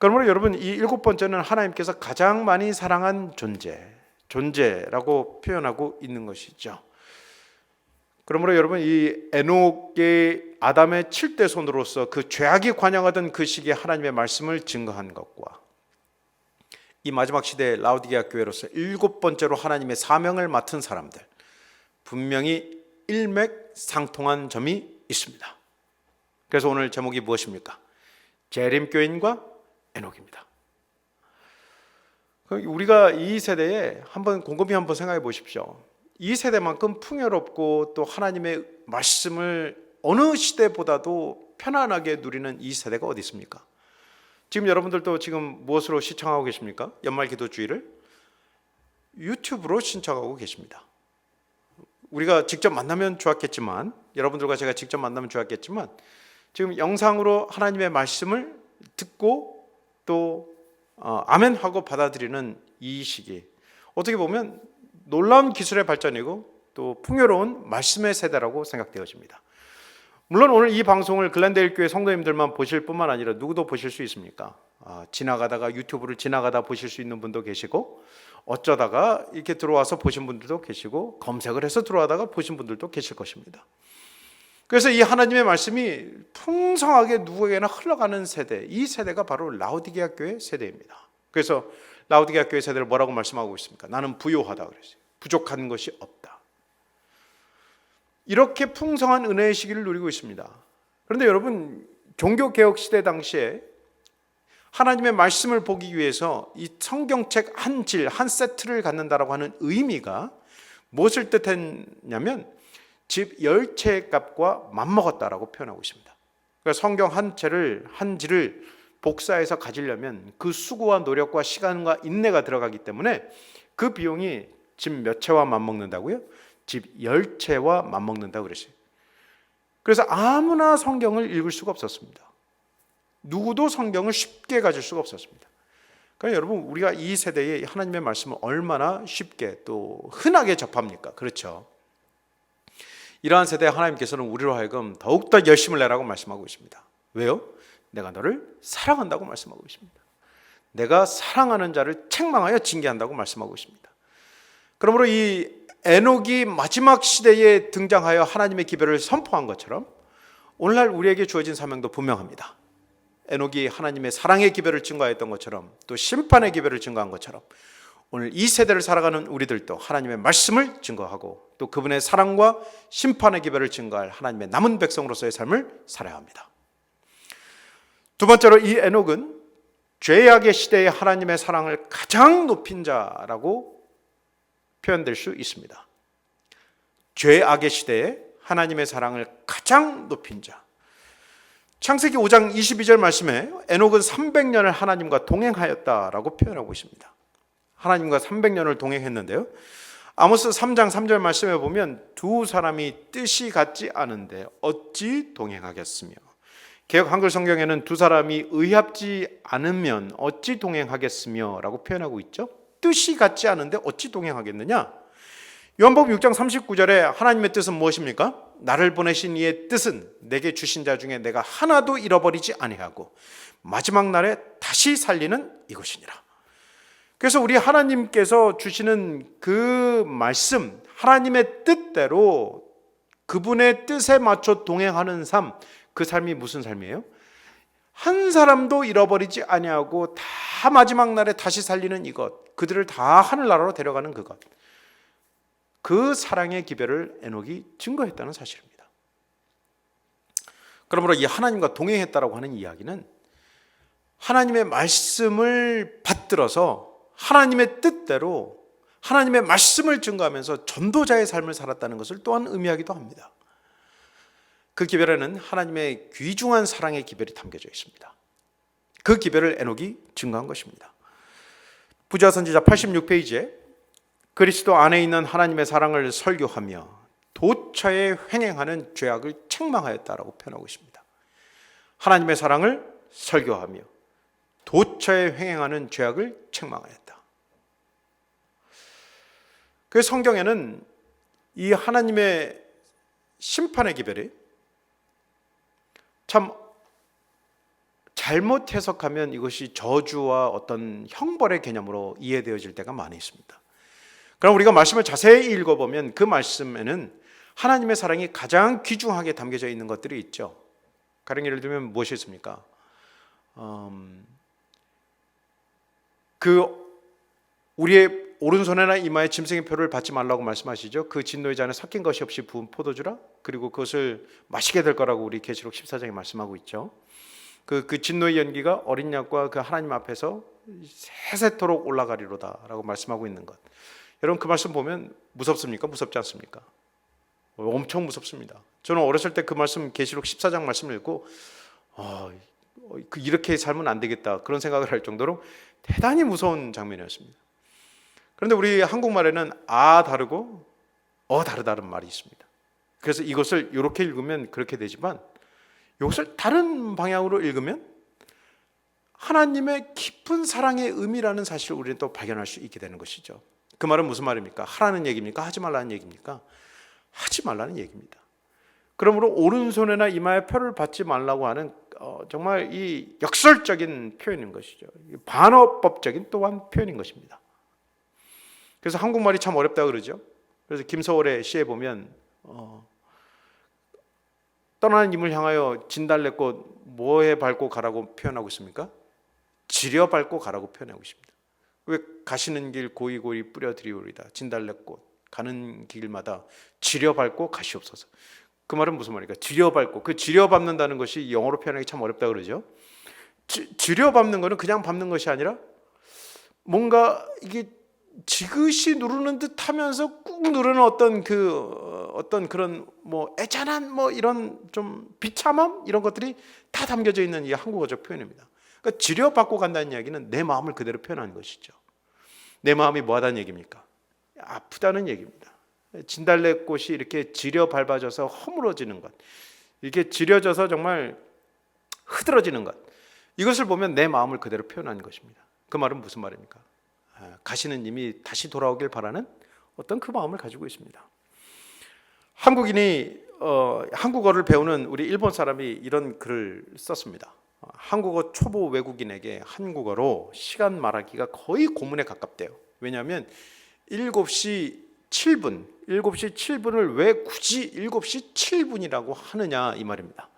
그러므로 여러분, 이 7번째는 하나님께서 가장 많이 사랑한 존재라고 표현하고 있는 것이죠. 그러므로 여러분, 이 에녹의 아담의 7대손으로서 그 죄악이 관영하던 그 시기에 하나님의 말씀을 증거한 것과 이 마지막 시대의 라오디게아 교회로서 7번째로 하나님의 사명을 맡은 사람들, 분명히 일맥상통한 점이 있습니다. 그래서 오늘 제목이 무엇입니까? 재림교인과 에녹입니다. 우리가 이 세대에 곰곰이 한번 생각해 보십시오. 이 세대만큼 풍요롭고 또 하나님의 말씀을 어느 시대보다도 편안하게 누리는 이 세대가 어디 있습니까? 지금 여러분들도 지금 무엇으로 시청하고 계십니까? 연말 기도 주일을 유튜브로 신청하고 계십니다. 우리가 직접 만나면 좋았겠지만, 여러분들과 제가 직접 만나면 좋았겠지만, 지금 영상으로 하나님의 말씀을 듣고 또 아멘 하고 받아들이는 이 시기, 어떻게 보면 놀라운 기술의 발전이고 또 풍요로운 말씀의 세대라고 생각되어집니다. 물론 오늘 이 방송을 글랜데일 교회 성도님들만 보실 뿐만 아니라 누구도 보실 수 있습니까? 지나가다가 유튜브를 지나가다 보실 수 있는 분도 계시고, 어쩌다가 이렇게 들어와서 보신 분들도 계시고, 검색을 해서 들어와다가 보신 분들도 계실 것입니다. 그래서 이 하나님의 말씀이 풍성하게 누구에게나 흘러가는 세대, 이 세대가 바로 라오디게아 교회 세대입니다. 그래서 라오디게아 교회 세대를 뭐라고 말씀하고 있습니까? 나는 부요하다 그랬어요. 부족한 것이 없다. 이렇게 풍성한 은혜의 시기를 누리고 있습니다. 그런데 여러분, 종교개혁 시대 당시에 하나님의 말씀을 보기 위해서 이 성경책 한 세트를 갖는다라고 하는 의미가 무엇을 뜻했냐면 집 10채의 값과 맞먹었다라고 표현하고 있습니다. 그러니까 성경 한 지를 복사해서 가지려면 그 수고와 노력과 시간과 인내가 들어가기 때문에 그 비용이 집 몇 채와 맞먹는다고요? 집 10채와 맞먹는다고 그랬어요. 그래서 아무나 성경을 읽을 수가 없었습니다. 누구도 성경을 쉽게 가질 수가 없었습니다. 그러니까 여러분, 우리가 이 세대에 하나님의 말씀을 얼마나 쉽게 또 흔하게 접합니까? 그렇죠. 이러한 세대에 하나님께서는 우리로 하여금 더욱더 열심을 내라고 말씀하고 있습니다. 왜요? 내가 너를 사랑한다고 말씀하고 있습니다. 내가 사랑하는 자를 책망하여 징계한다고 말씀하고 있습니다. 그러므로 이 에녹이 마지막 시대에 등장하여 하나님의 기별을 선포한 것처럼 오늘날 우리에게 주어진 사명도 분명합니다. 에녹이 하나님의 사랑의 기별을 증거했던 것처럼 또 심판의 기별을 증거한 것처럼 오늘 이 세대를 살아가는 우리들도 하나님의 말씀을 증거하고 또 그분의 사랑과 심판의 기별을 증거할 하나님의 남은 백성으로서의 삶을 살아야 합니다. 두 번째로 이 에녹은 죄악의 시대에 하나님의 사랑을 가장 높인 자라고 표현될 수 있습니다. 죄악의 시대에 하나님의 사랑을 가장 높인 자. 창세기 5장 22절 말씀에 에녹은 300년을 하나님과 동행하였다라고 표현하고 있습니다. 하나님과 300년을 동행했는데요. 아모스 3장 3절 말씀에 보면 두 사람이 뜻이 같지 않은데 어찌 동행하겠으며, 개역 한글 성경에는 두 사람이 의합지 않으면 어찌 동행하겠으며 라고 표현하고 있죠. 뜻이 같지 않은데 어찌 동행하겠느냐. 요한복음 6장 39절에 하나님의 뜻은 무엇입니까? 나를 보내신 이의 뜻은 내게 주신 자 중에 내가 하나도 잃어버리지 아니하고 마지막 날에 다시 살리는 이것이니라. 그래서 우리 하나님께서 주시는 그 말씀, 하나님의 뜻대로 그분의 뜻에 맞춰 동행하는 삶, 그 삶이 무슨 삶이에요? 한 사람도 잃어버리지 아니하고 다 마지막 날에 다시 살리는 이것, 그들을 다 하늘나라로 데려가는 그것, 그 사랑의 기별을 에녹이 증거했다는 사실입니다. 그러므로 이 하나님과 동행했다라고 하는 이야기는 하나님의 말씀을 받들어서 하나님의 뜻대로 하나님의 말씀을 증거하면서 전도자의 삶을 살았다는 것을 또한 의미하기도 합니다. 그 기별에는 하나님의 귀중한 사랑의 기별이 담겨져 있습니다. 그 기별을 에녹이 증거한 것입니다. 부자 선지자 86페이지에 그리스도 안에 있는 하나님의 사랑을 설교하며 도처에 횡행하는 죄악을 책망하였다라고 표현하고 있습니다. 하나님의 사랑을 설교하며 도처에 횡행하는 죄악을 책망하였다. 그 성경에는 이 하나님의 심판의 기별이 참 잘못 해석하면 이것이 저주와 어떤 형벌의 개념으로 이해되어질 때가 많이 있습니다. 그럼 우리가 말씀을 자세히 읽어보면 그 말씀에는 하나님의 사랑이 가장 귀중하게 담겨져 있는 것들이 있죠. 가령 예를 들면 무엇이 있습니까? 우리의 오른손에나 이마에 짐승의 표를 받지 말라고 말씀하시죠. 그 진노의 잔에 섞인 것이 없이 부은 포도주라. 그리고 그것을 마시게 될 거라고 우리 계시록 14장에 말씀하고 있죠. 그 진노의 연기가 어린 양과 그 하나님 앞에서 세세토록 올라가리로다라고 말씀하고 있는 것. 여러분 그 말씀 보면 무섭습니까? 무섭지 않습니까? 엄청 무섭습니다. 저는 어렸을 때 그 말씀 계시록 14장 말씀을 읽고 이렇게 살면 안 되겠다 그런 생각을 할 정도로 대단히 무서운 장면이었습니다. 그런데 우리 한국말에는 아 다르고 다르다는 말이 있습니다. 그래서 이것을 이렇게 읽으면 그렇게 되지만 이것을 다른 방향으로 읽으면 하나님의 깊은 사랑의 의미라는 사실을 우리는 또 발견할 수 있게 되는 것이죠. 그 말은 무슨 말입니까? 하라는 얘기입니까? 하지 말라는 얘기입니까? 하지 말라는 얘기입니다. 그러므로 오른손에나 이마에 표를 받지 말라고 하는 정말 이 역설적인 표현인 것이죠. 반어법적인 또한 표현인 것입니다. 그래서 한국말이 참 어렵다 그러죠. 그래서 김서월의 시에 보면 떠나는 임을 향하여 진달래꽃 뭐에 밟고 가라고 표현하고 있습니까? 지려 밟고 가라고 표현하고 있습니다. 왜 가시는 길 고이고이 뿌려드리오리다. 진달래꽃 가는 길마다 지려 밟고 가시옵소서. 그 말은 무슨 말입니까? 지려 밟고, 그 지려 밟는다는 것이 영어로 표현하기 참 어렵다 그러죠. 지려 밟는 것은 그냥 밟는 것이 아니라 뭔가 이게 지그시 누르는 듯 하면서 꾹 누르는 어떤 그런 애잔한 이런 좀 비참함 이런 것들이 다 담겨져 있는 이 한국어적 표현입니다. 그러니까 지려받고 간다는 이야기는 내 마음을 그대로 표현하는 것이죠. 내 마음이 뭐하다는 얘기입니까? 아프다는 얘기입니다. 진달래꽃이 이렇게 지려 밟아져서 허물어지는 것, 이렇게 지려져서 정말 흐드러지는 것, 이것을 보면 내 마음을 그대로 표현하는 것입니다. 그 말은 무슨 말입니까? 가시는 님이 다시 돌아오길 바라는 어떤 그 마음을 가지고 있습니다. 한국인이 한국어를 배우는 우리 일본 사람이 이런 글을 썼습니다. 한국어 초보 외국인에게 한국어로 시간 말하기가 거의 고문에 가깝대요. 왜냐하면 7시 7분을 왜 굳이 7시 7분이라고 하느냐 이 말입니다.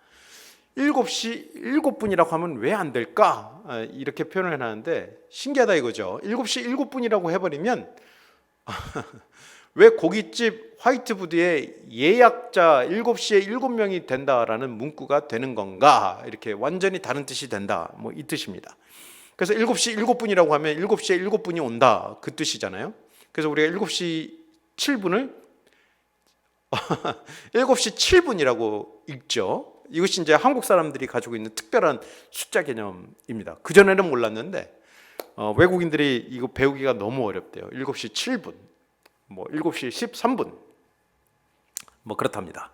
7시 7분이라고 하면 왜 안 될까? 이렇게 표현을 해놨는데 신기하다 이거죠. 7시 7분이라고 해버리면 왜 고깃집 화이트보드에 예약자 7시에 7명이 된다라는 문구가 되는 건가? 이렇게 완전히 다른 뜻이 된다. 뭐 이 뜻입니다. 그래서 7시 7분이라고 하면 7시에 7분이 온다. 그 뜻이잖아요. 그래서 우리가 7시 7분을 7시 7분이라고 읽죠. 이것이 이제 한국 사람들이 가지고 있는 특별한 숫자 개념입니다. 그전에는 몰랐는데 외국인들이 이거 배우기가 너무 어렵대요. 7시 7분, 뭐 7시 13분 뭐 그렇답니다.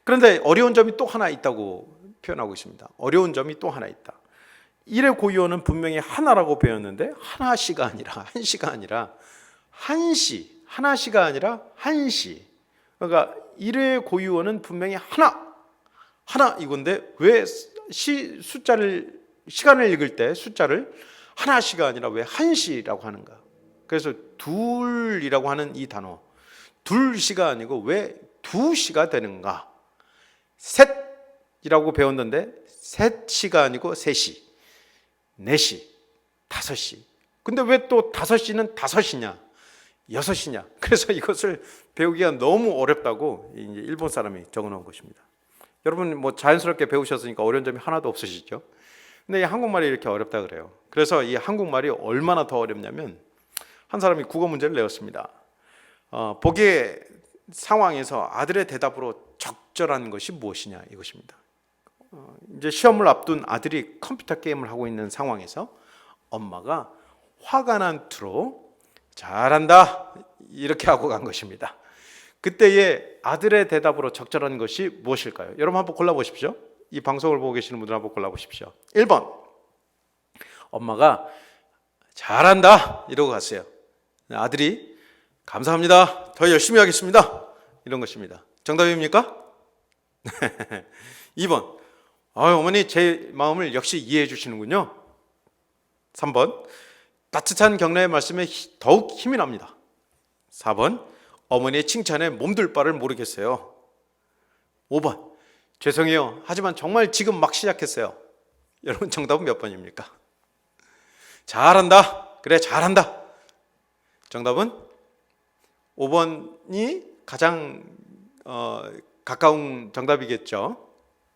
그런데 어려운 점이 또 하나 있다고 표현하고 있습니다. 어려운 점이 또 하나 있다. 일의 고유어는 분명히 하나라고 배웠는데 하나시가 아니라 한시가 아니라 한시, 하나시가 아니라 한시. 그러니까 일의 고유어는 분명히 하나 이건데 왜 시간을 읽을 때 숫자를 하나시가 아니라 왜 한시라고 하는가? 그래서 둘이라고 하는 이 단어, 둘시가 아니고 왜 두시가 되는가? 셋이라고 배웠는데 셋시가 아니고 셋시, 넷시, 다섯시. 근데 왜 또 다섯시는 다섯이냐, 여섯이냐? 그래서 이것을 배우기가 너무 어렵다고 이제 일본 사람이 적어놓은 것입니다. 여러분 뭐 자연스럽게 배우셨으니까 어려운 점이 하나도 없으시죠? 근데 이 한국말이 이렇게 어렵다 그래요. 그래서 이 한국말이 얼마나 더 어렵냐면 한 사람이 국어 문제를 내었습니다. 보기의 상황에서 아들의 대답으로 적절한 것이 무엇이냐 이것입니다. 이제 시험을 앞둔 아들이 컴퓨터 게임을 하고 있는 상황에서 엄마가 화가 난 투로 잘한다 이렇게 하고 간 것입니다. 그때의 아들의 대답으로 적절한 것이 무엇일까요? 여러분 한번 골라보십시오. 이 방송을 보고 계시는 분들 한번 골라보십시오. 1번 엄마가 잘한다 이러고 갔어요. 아들이 감사합니다. 더 열심히 하겠습니다. 이런 것입니다. 정답입니까? 2번 어머니 제 마음을 역시 이해해 주시는군요. 3번 따뜻한 격려의 말씀에 더욱 힘이 납니다. 4번 어머니의 칭찬에 몸둘 바를 모르겠어요. 5번 죄송해요. 하지만 정말 지금 막 시작했어요. 여러분 정답은 몇 번입니까? 잘한다. 그래 잘한다. 정답은 5번이 가장 가까운 정답이겠죠.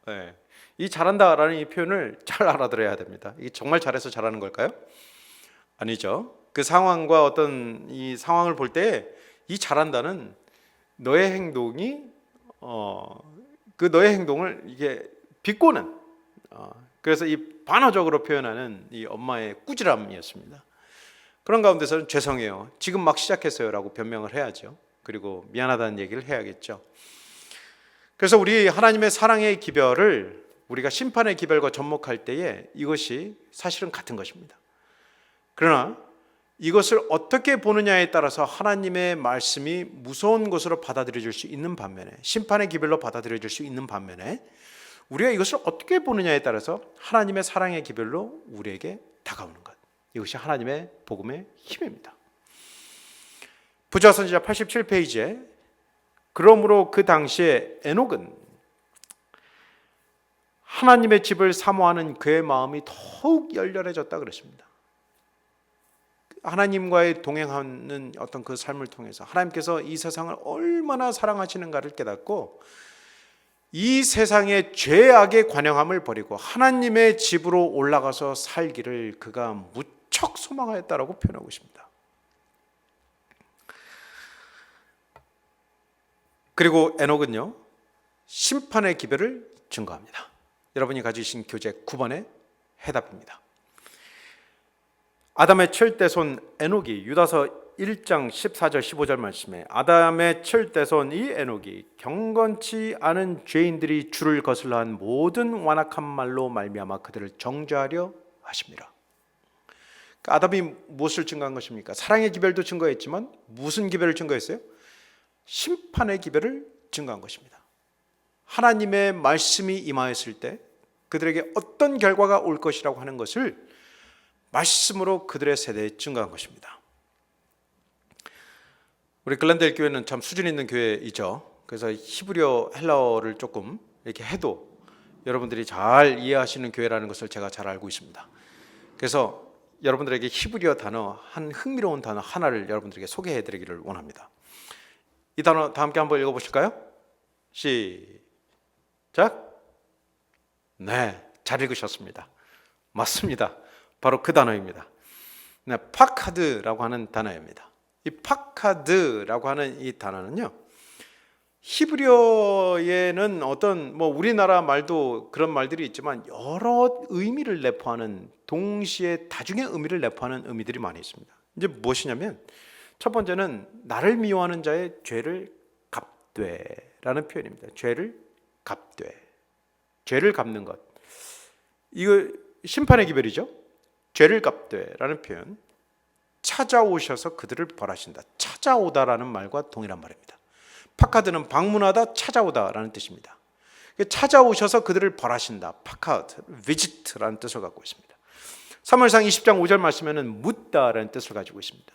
네. 이 잘한다라는 이 표현을 잘 알아들어야 됩니다. 이게 정말 잘해서 잘하는 걸까요? 아니죠. 그 상황과 어떤 이 상황을 볼 때 이 잘한다는 너의 행동이 그 너의 행동을 이게 비꼬는 그래서 이 반어적으로 표현하는 이 엄마의 꾸지람이었습니다. 그런 가운데서는 죄송해요. 지금 막 시작했어요라고 변명을 해야죠. 그리고 미안하다는 얘기를 해야겠죠. 그래서 우리 하나님의 사랑의 기별을 우리가 심판의 기별과 접목할 때에 이것이 사실은 같은 것입니다. 그러나 이것을 어떻게 보느냐에 따라서 하나님의 말씀이 무서운 것으로 받아들여질 수 있는 반면에 심판의 기별로 받아들여질 수 있는 반면에 우리가 이것을 어떻게 보느냐에 따라서 하나님의 사랑의 기별로 우리에게 다가오는 것. 이것이 하나님의 복음의 힘입니다. 부자 선지자 87페이지에 그러므로 그 당시에 에녹은 하나님의 집을 사모하는 그의 마음이 더욱 열렬해졌다 그랬습니다. 하나님과의 동행하는 어떤 그 삶을 통해서 하나님께서 이 세상을 얼마나 사랑하시는가를 깨닫고 이 세상의 죄악의 관영함을 버리고 하나님의 집으로 올라가서 살기를 그가 무척 소망하였다라고 표현하고 있습니다. 그리고 에녹은요 심판의 기별을 증거합니다. 여러분이 가지신 교재 9번의 해답입니다. 아담의 7대손 에녹이 유다서 1장 14절 15절 말씀에 아담의 7대손 이 에녹이 경건치 않은 죄인들이 주를 거슬러 한 모든 완악한 말로 말미암아 그들을 정죄하려 하십니다. 아담이 무엇을 증거한 것입니까? 사랑의 기별도 증거했지만 무슨 기별을 증거했어요? 심판의 기별을 증거한 것입니다. 하나님의 말씀이 임하였을 때 그들에게 어떤 결과가 올 것이라고 하는 것을 말씀으로 그들의 세대에 증거한 것입니다. 우리 글랜델 교회는 참 수준 있는 교회이죠. 그래서 히브리어 헬라어를 조금 이렇게 해도 여러분들이 잘 이해하시는 교회라는 것을 제가 잘 알고 있습니다. 그래서 여러분들에게 히브리어 단어, 한 흥미로운 단어 하나를 여러분들에게 소개해 드리기를 원합니다. 이 단어 다 함께 한번 읽어보실까요? 시작. 네, 잘 읽으셨습니다. 맞습니다. 바로 그 단어입니다. 네, 파카드라고 하는 단어입니다. 이 파카드라고 하는 이 단어는요, 히브리어에는 어떤 우리나라 말도 그런 말들이 있지만 여러 의미를 내포하는, 동시에 다중의 의미를 내포하는 의미들이 많이 있습니다. 이제 무엇이냐면 첫 번째는 나를 미워하는 자의 죄를 갚되라는 표현입니다. 죄를 갚되, 죄를 갚는 것. 이거 심판의 기별이죠. 죄를 갚되라는 표현. 찾아오셔서 그들을 벌하신다. 찾아오다라는 말과 동일한 말입니다. 파카드는 방문하다, 찾아오다라는 뜻입니다. 찾아오셔서 그들을 벌하신다. 파카드, 비지트라는 뜻을 갖고 있습니다. 사무엘상 20장 5절 말씀에는 묻다라는 뜻을 가지고 있습니다.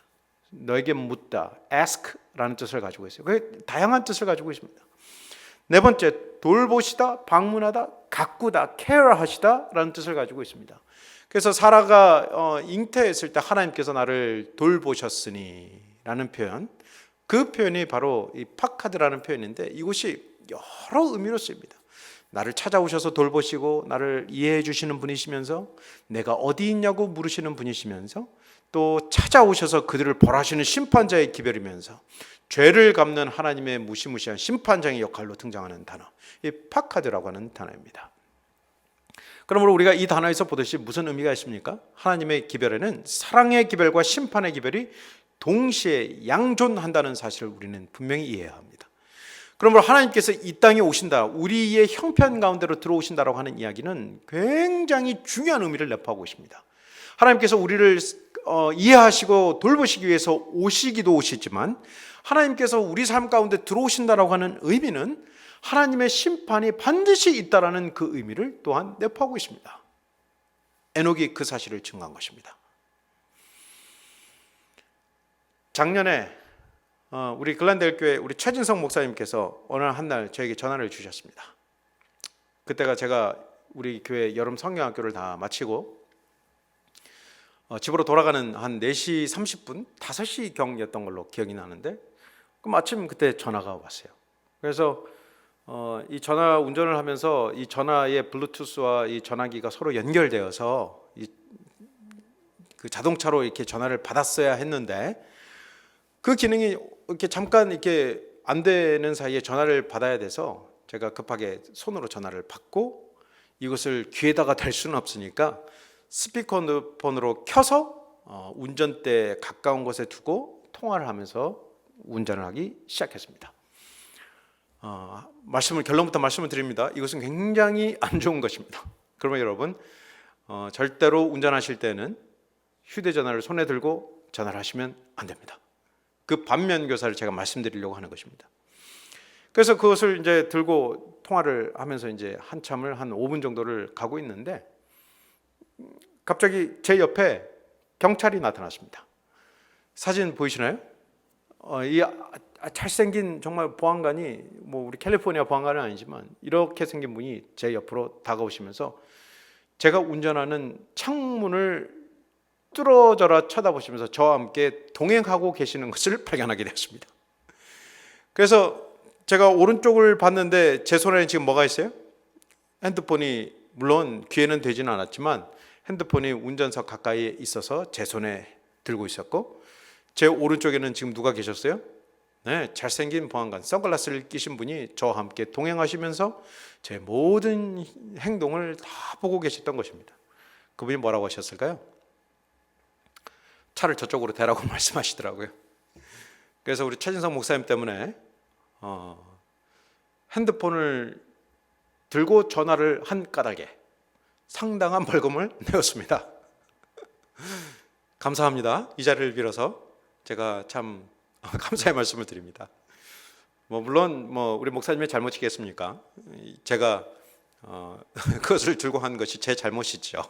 너에게 묻다, ask라는 뜻을 가지고 있어요. 다양한 뜻을 가지고 있습니다. 네 번째, 돌보시다, 방문하다, 가꾸다, care하시다라는 뜻을 가지고 있습니다. 그래서 사라가 잉태했을 때 하나님께서 나를 돌보셨으니라는 표현, 그 표현이 바로 이 파카드라는 표현인데 이것이 여러 의미로 쓰입니다. 나를 찾아오셔서 돌보시고 나를 이해해 주시는 분이시면서 내가 어디 있냐고 물으시는 분이시면서 또 찾아오셔서 그들을 벌하시는 심판자의 기별이면서 죄를 갚는 하나님의 무시무시한 심판장의 역할로 등장하는 단어, 이 파카드라고 하는 단어입니다. 그러므로 우리가 이 단어에서 보듯이 무슨 의미가 있습니까? 하나님의 기별에는 사랑의 기별과 심판의 기별이 동시에 양존한다는 사실을 우리는 분명히 이해해야 합니다. 그러므로 하나님께서 이 땅에 오신다, 우리의 형편 가운데로 들어오신다라고 하는 이야기는 굉장히 중요한 의미를 내포하고 있습니다. 하나님께서 우리를 이해하시고 돌보시기 위해서 오시기도 오시지만 하나님께서 우리 삶 가운데 들어오신다라고 하는 의미는 하나님의 심판이 반드시 있다라는 그 의미를 또한 내포하고 있습니다. 에녹이 그 사실을 증거한 것입니다. 작년에 우리 글랜델 교회 우리 최진성 목사님께서 어느 한 날 저에게 전화를 주셨습니다. 그때가 제가 우리 교회 여름 성경학교를 다 마치고 집으로 돌아가는 한 4시 30분, 5시경이었던 걸로 기억이 나는데 마침 그때 전화가 왔어요. 그래서 이 전화 운전을 하면서 이 전화의 블루투스와 이 전화기가 서로 연결되어서 그 자동차로 이렇게 전화를 받았어야 했는데 그 기능이 이렇게 잠깐 이렇게 안 되는 사이에 전화를 받아야 돼서 제가 급하게 손으로 전화를 받고 이것을 귀에다가 댈 수는 없으니까 스피커폰으로 켜서 운전대에 가까운 곳에 두고 통화를 하면서 운전을 하기 시작했습니다. 결론부터 말씀을 드립니다. 이것은 굉장히 안 좋은 것입니다. 그러면 여러분 절대로 운전하실 때는 휴대전화를 손에 들고 전화를 하시면 안 됩니다. 그 반면 교사를 제가 말씀드리려고 하는 것입니다. 그래서 그것을 이제 들고 통화를 하면서 이제 한참을 한 5분 정도를 가고 있는데 갑자기 제 옆에 경찰이 나타났습니다. 사진 보이시나요? 이 잘생긴 정말 보안관이 우리 캘리포니아 보안관은 아니지만 이렇게 생긴 분이 제 옆으로 다가오시면서 제가 운전하는 창문을 뚫어져라 쳐다보시면서 저와 함께 동행하고 계시는 것을 발견하게 되었습니다. 그래서 제가 오른쪽을 봤는데 제 손에는 지금 뭐가 있어요? 핸드폰이 물론 귀에는 되지는 않았지만 핸드폰이 운전석 가까이에 있어서 제 손에 들고 있었고 제 오른쪽에는 지금 누가 계셨어요? 네, 잘생긴 보안관, 선글라스를 끼신 분이 저와 함께 동행하시면서 제 모든 행동을 다 보고 계셨던 것입니다. 그분이 뭐라고 하셨을까요? 차를 저쪽으로 대라고 말씀하시더라고요. 그래서 우리 최진성 목사님 때문에 핸드폰을 들고 전화를 한 까닭에 상당한 벌금을 내었습니다. 감사합니다. 이 자리를 빌어서 제가 참 감사의 말씀을 드립니다. 물론 우리 목사님의 잘못이겠습니까? 제가 그것을 들고 한 것이 제 잘못이죠.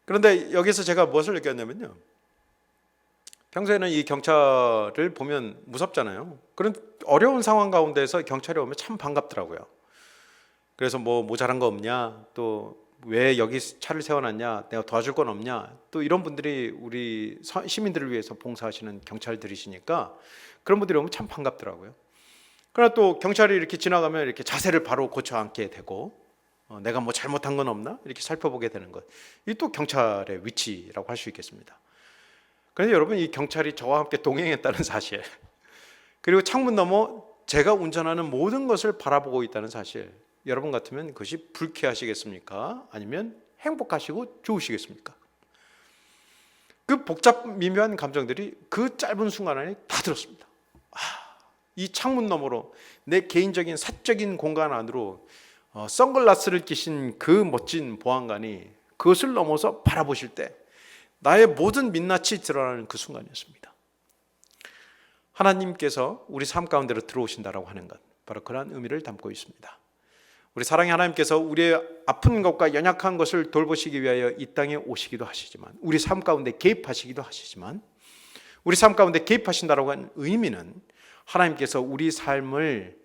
그런데 여기서 제가 무엇을 느꼈냐면요, 평소에는 이 경찰을 보면 무섭잖아요. 그런 어려운 상황 가운데서 경찰이 오면 참 반갑더라고요. 그래서 모자란 거 없냐, 또 왜 여기 차를 세워놨냐, 내가 도와줄 건 없냐, 또 이런 분들이 우리 시민들을 위해서 봉사하시는 경찰들이시니까 그런 분들이 오면 참 반갑더라고요. 그러나 또 경찰이 이렇게 지나가면 이렇게 자세를 바로 고쳐 앉게 되고, 내가 잘못한 건 없나 이렇게 살펴보게 되는 것, 이 또 경찰의 위치라고 할 수 있겠습니다. 그런데 여러분, 이 경찰이 저와 함께 동행했다는 사실, 그리고 창문 너머 제가 운전하는 모든 것을 바라보고 있다는 사실, 여러분 같으면 그것이 불쾌하시겠습니까? 아니면 행복하시고 좋으시겠습니까? 그 복잡 미묘한 감정들이 그 짧은 순간 안에 다 들었습니다. 이 창문 너머로 내 개인적인 사적인 공간 안으로 선글라스를 끼신 그 멋진 보안관이 그것을 넘어서 바라보실 때 나의 모든 민낯이 드러나는 그 순간이었습니다. 하나님께서 우리 삶 가운데로 들어오신다라고 하는 것, 바로 그러한 의미를 담고 있습니다. 우리 사랑의 하나님께서 우리의 아픈 것과 연약한 것을 돌보시기 위하여 이 땅에 오시기도 하시지만, 우리 삶 가운데 개입하시기도 하시지만, 우리 삶 가운데 개입하신다라고 하는 의미는 하나님께서 우리 삶을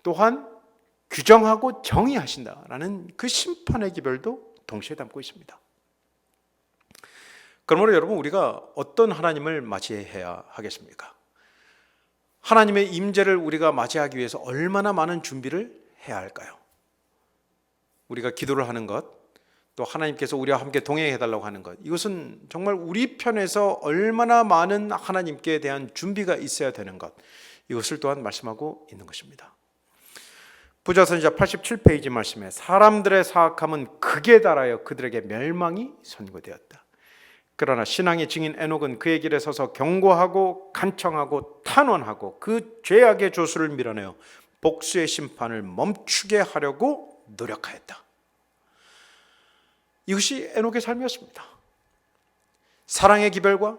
또한 규정하고 정의하신다라는 그 심판의 기별도 동시에 담고 있습니다. 그러므로 여러분, 우리가 어떤 하나님을 맞이해야 하겠습니까? 하나님의 임재를 우리가 맞이하기 위해서 얼마나 많은 준비를 해야 할까요? 우리가 기도를 하는 것, 또 하나님께서 우리와 함께 동행해달라고 하는 것, 이것은 정말 우리 편에서 얼마나 많은 하나님께 대한 준비가 있어야 되는 것, 이것을 또한 말씀하고 있는 것입니다. 부자선지자 87페이지 말씀에 사람들의 사악함은 극에 달하여 그들에게 멸망이 선고되었다. 그러나 신앙의 증인 에녹은 그의 길에 서서 경고하고 간청하고 탄원하고 그 죄악의 조수를 밀어내어 복수의 심판을 멈추게 하려고 노력하였다. 이것이 에녹의 삶이었습니다. 사랑의 기별과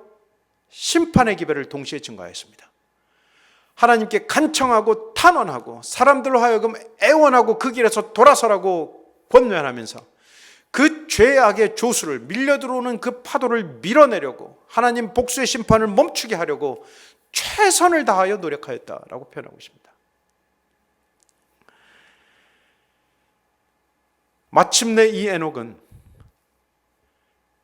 심판의 기별을 동시에 증거하였습니다. 하나님께 간청하고 탄원하고 사람들로 하여금 애원하고 그 길에서 돌아서라고 권면하면서 그 죄악의 조수를, 밀려 들어오는 그 파도를 밀어내려고, 하나님 복수의 심판을 멈추게 하려고 최선을 다하여 노력하였다라고 표현하고 있습니다. 마침내 이 에녹은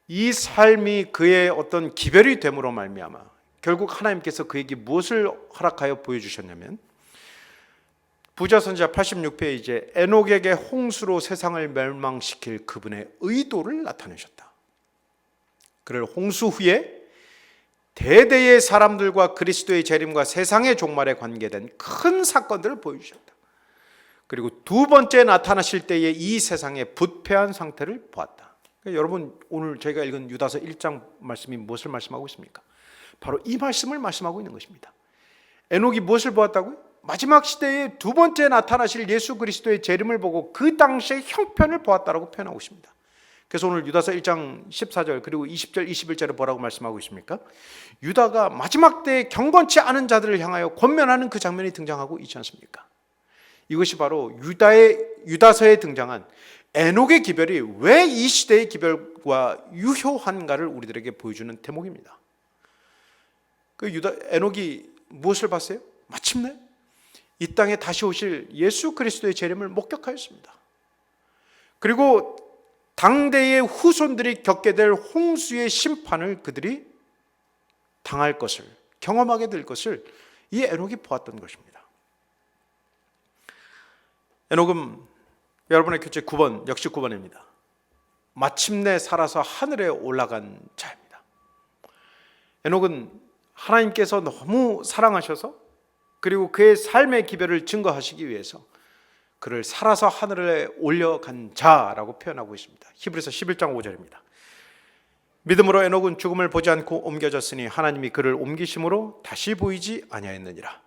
이 삶이 그의 어떤 기별이 됨으로 말미암아 결국 하나님께서 그에게 무엇을 허락하여 보여주셨냐면, 부자선지자 86페이지에 에녹에게 홍수로 세상을 멸망시킬 그분의 의도를 나타내셨다. 그를 홍수 후에 대대의 사람들과 그리스도의 재림과 세상의 종말에 관계된 큰 사건들을 보여주셨다. 그리고 두 번째 나타나실 때에 이 세상의 부패한 상태를 보았다. 그러니까 여러분, 오늘 저희가 읽은 유다서 1장 말씀이 무엇을 말씀하고 있습니까? 바로 이 말씀을 말씀하고 있는 것입니다. 에녹이 무엇을 보았다고요? 마지막 시대에 두 번째 나타나실 예수 그리스도의 재림을 보고 그 당시의 형편을 보았다라고 표현하고 있습니다. 그래서 오늘 유다서 1장 14절 그리고 20절 21절에 뭐라고 말씀하고 있습니까? 유다가 마지막 때에 경건치 않은 자들을 향하여 권면하는 그 장면이 등장하고 있지 않습니까? 이것이 바로 유다서에 등장한 에녹의 기별이 왜 이 시대의 기별과 유효한가를 우리들에게 보여주는 대목입니다. 그 에녹이 무엇을 봤어요? 마침내 이 땅에 다시 오실 예수 그리스도의 재림을 목격하였습니다. 그리고 당대의 후손들이 겪게 될 홍수의 심판을 그들이 당할 것을, 경험하게 될 것을 이 에녹이 보았던 것입니다. 에녹은 여러분의 교재 9번, 역시 9번입니다. 마침내 살아서 하늘에 올라간 자입니다. 에녹은 하나님께서 너무 사랑하셔서, 그리고 그의 삶의 기별을 증거하시기 위해서 그를 살아서 하늘에 올려간 자라고 표현하고 있습니다. 히브리서 11장 5절입니다. 믿음으로 에녹은 죽음을 보지 않고 옮겨졌으니 하나님이 그를 옮기심으로 다시 보이지 아니하였느니라.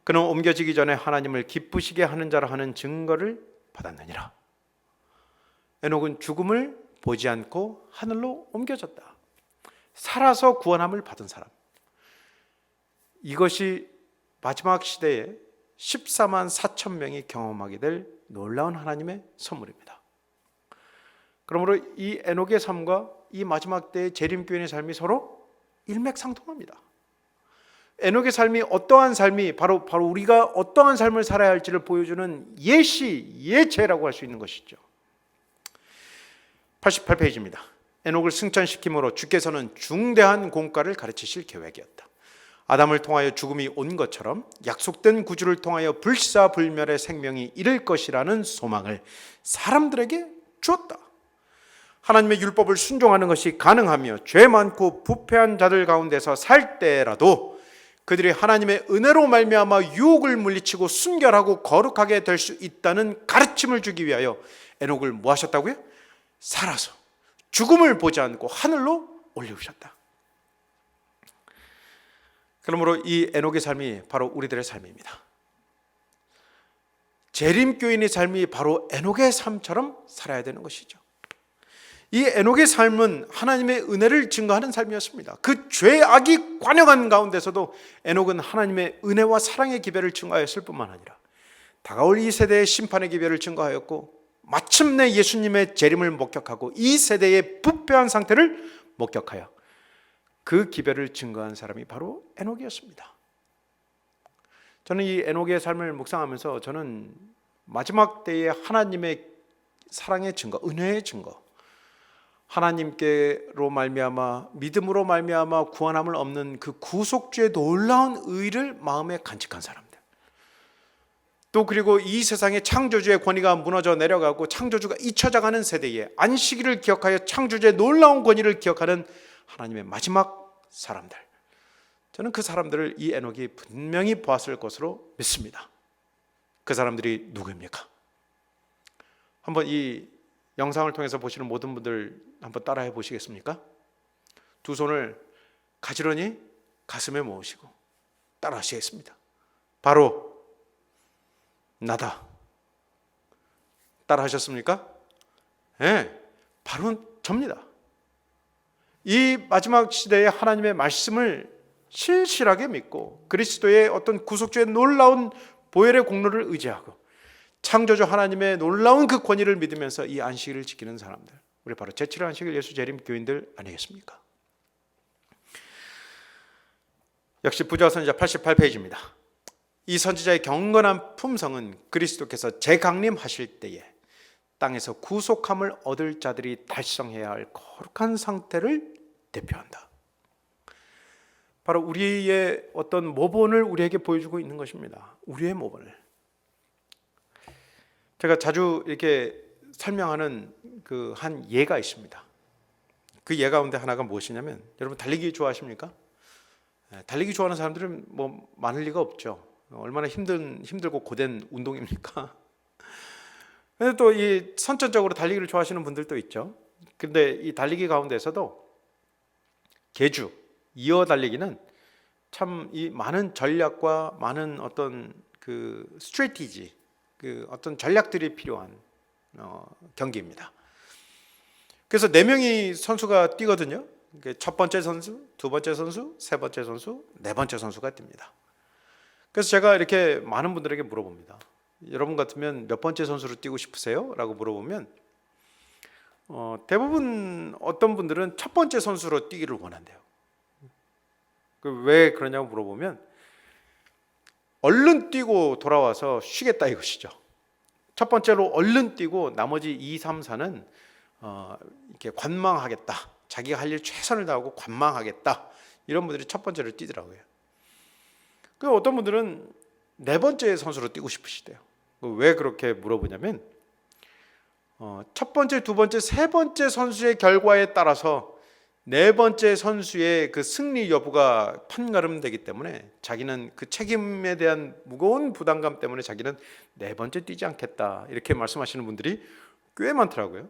그는 옮겨지기 전에 하나님을 기쁘시게 하는 자라 하는 증거를 받았느니라. 에녹은 죽음을 보지 않고 하늘로 옮겨졌다. 살아서 구원함을 받은 사람. 이것이 마지막 시대에 14만 4천 명이 경험하게 될 놀라운 하나님의 선물입니다. 그러므로 이 에녹의 삶과 이 마지막 때의 재림교인의 삶이 서로 일맥상통합니다. 에녹의 삶이 어떠한 삶이 바로 우리가 어떠한 삶을 살아야 할지를 보여주는 예체라고 할 수 있는 것이죠. 88페이지입니다. 에녹을 승천시킴으로 주께서는 중대한 공과를 가르치실 계획이었다. 아담을 통하여 죽음이 온 것처럼 약속된 구주를 통하여 불사불멸의 생명이 이를 것이라는 소망을 사람들에게 주었다. 하나님의 율법을 순종하는 것이 가능하며 죄 많고 부패한 자들 가운데서 살 때라도 그들이 하나님의 은혜로 말미암아 유혹을 물리치고 순결하고 거룩하게 될 수 있다는 가르침을 주기 위하여 에녹을 뭐 하셨다고요? 살아서 죽음을 보지 않고 하늘로 올리우셨다. 그러므로 이 에녹의 삶이 바로 우리들의 삶입니다. 재림교인의 삶이 바로 에녹의 삶처럼 살아야 되는 것이죠. 이 에녹의 삶은 하나님의 은혜를 증거하는 삶이었습니다. 그 죄악이 관영한 가운데서도 에녹은 하나님의 은혜와 사랑의 기별을 증거하였을 뿐만 아니라 다가올 이 세대의 심판의 기별을 증거하였고 마침내 예수님의 재림을 목격하고 이 세대의 부패한 상태를 목격하여 그 기별을 증거한 사람이 바로 에녹이었습니다. 저는 이 에녹의 삶을 묵상하면서 저는 마지막 때의 하나님의 사랑의 증거, 은혜의 증거, 하나님께로 말미암아 믿음으로 말미암아 구원함을 얻는 그 구속주의 놀라운 의를 마음에 간직한 사람들, 또 그리고 이 세상의 창조주의 권위가 무너져 내려가고 창조주가 잊혀져가는 세대에 안식일을 기억하여 창조주의 놀라운 권위를 기억하는 하나님의 마지막 사람들, 저는 그 사람들을 이 에녹이 분명히 보았을 것으로 믿습니다. 그 사람들이 누구입니까? 한번 이 영상을 통해서 보시는 모든 분들 한번 따라해 보시겠습니까? 두 손을 가지런히 가슴에 모으시고 따라하시겠습니다. 바로 나다. 따라하셨습니까? 네, 바로 접니다. 이 마지막 시대에 하나님의 말씀을 신실하게 믿고 그리스도의 어떤 구속주의 놀라운 보혈의 공로를 의지하고 창조주 하나님의 놀라운 그 권위를 믿으면서 이 안식일을 지키는 사람들, 우리 바로 제7일 안식일 예수 재림 교인들 아니겠습니까? 역시 부자 선지자 88페이지입니다. 이 선지자의 경건한 품성은 그리스도께서 재강림하실 때에 땅에서 구속함을 얻을 자들이 달성해야 할 거룩한 상태를 대표한다. 바로 우리의 어떤 모본을 우리에게 보여주고 있는 것입니다. 우리의 모본을. 제가 자주 이렇게 설명하는 그 한 예가 있습니다. 그 예 가운데 하나가 무엇이냐면, 여러분 달리기 좋아하십니까? 달리기 좋아하는 사람들은 뭐 많을 리가 없죠. 얼마나 힘들고 고된 운동입니까? 근데 또 이 선천적으로 달리기를 좋아하시는 분들도 있죠. 근데 이 달리기 가운데서도 계주, 이어 달리기는 참 이 많은 전략과 많은 어떤 그 스트래티지, 그 어떤 전략들이 필요한 경기입니다. 그래서 4명이 선수가 뛰거든요. 첫 번째 선수, 두 번째 선수, 세 번째 선수, 네 번째 선수가 뜁니다. 그래서 제가 이렇게 많은 분들에게 물어봅니다. 여러분 같으면 몇 번째 선수로 뛰고 싶으세요? 라고 물어보면 대부분 어떤 분들은 첫 번째 선수로 뛰기를 원한대요. 왜 그러냐고 물어보면 얼른 뛰고 돌아와서 쉬겠다 이것이죠. 첫 번째로 얼른 뛰고 나머지 2, 3, 4는 이렇게 관망하겠다. 자기가 할 일 최선을 다하고 관망하겠다. 이런 분들이 첫 번째로 뛰더라고요. 그 어떤 분들은 네 번째 선수로 뛰고 싶으시대요. 왜 그렇게 물어보냐면 첫 번째, 두 번째, 세 번째 선수의 결과에 따라서 네 번째 선수의 그 승리 여부가 판가름되기 때문에 자기는 그 책임에 대한 무거운 부담감 때문에 자기는 네 번째 뛰지 않겠다, 이렇게 말씀하시는 분들이 꽤 많더라고요.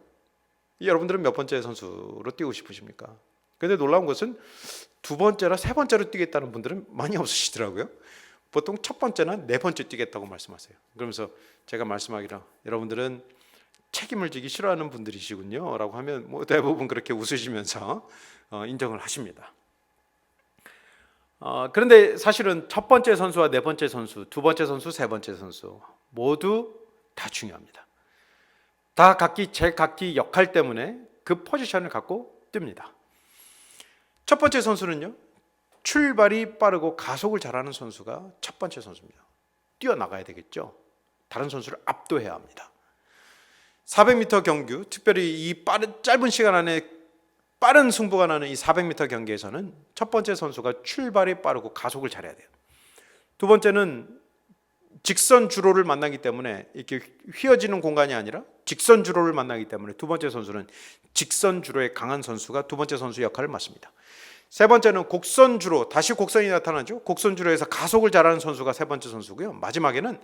여러분들은 몇 번째 선수로 뛰고 싶으십니까? 그런데 놀라운 것은 두 번째나 세 번째로 뛰겠다는 분들은 많이 없으시더라고요. 보통 첫 번째나 네 번째 뛰겠다고 말씀하세요. 그러면서 제가 말씀하기로, 여러분들은 책임을 지기 싫어하는 분들이시군요 라고 하면 뭐 대부분 그렇게 웃으시면서 인정을 하십니다. 그런데 사실은 첫 번째 선수와 네 번째 선수, 두 번째 선수, 세 번째 선수 모두 다 중요합니다. 다 각기 역할 때문에 그 포지션을 갖고 뜹니다. 첫 번째 선수는요, 출발이 빠르고 가속을 잘하는 선수가 첫 번째 선수입니다. 뛰어나가야 되겠죠. 다른 선수를 압도해야 합니다. 400m 경주, 특별히 이 짧은 시간 안에 빠른 승부가 나는 이 400m 경기에서는 첫 번째 선수가 출발이 빠르고 가속을 잘해야 돼요. 두 번째는 직선 주로를 만나기 때문에 이렇게 휘어지는 공간이 아니라 직선 주로를 만나기 때문에 두 번째 선수는 직선 주로에 강한 선수가 두 번째 선수 역할을 맡습니다. 세 번째는 곡선 주로, 다시 곡선이 나타나죠. 곡선 주로에서 가속을 잘하는 선수가 세 번째 선수고요. 마지막에는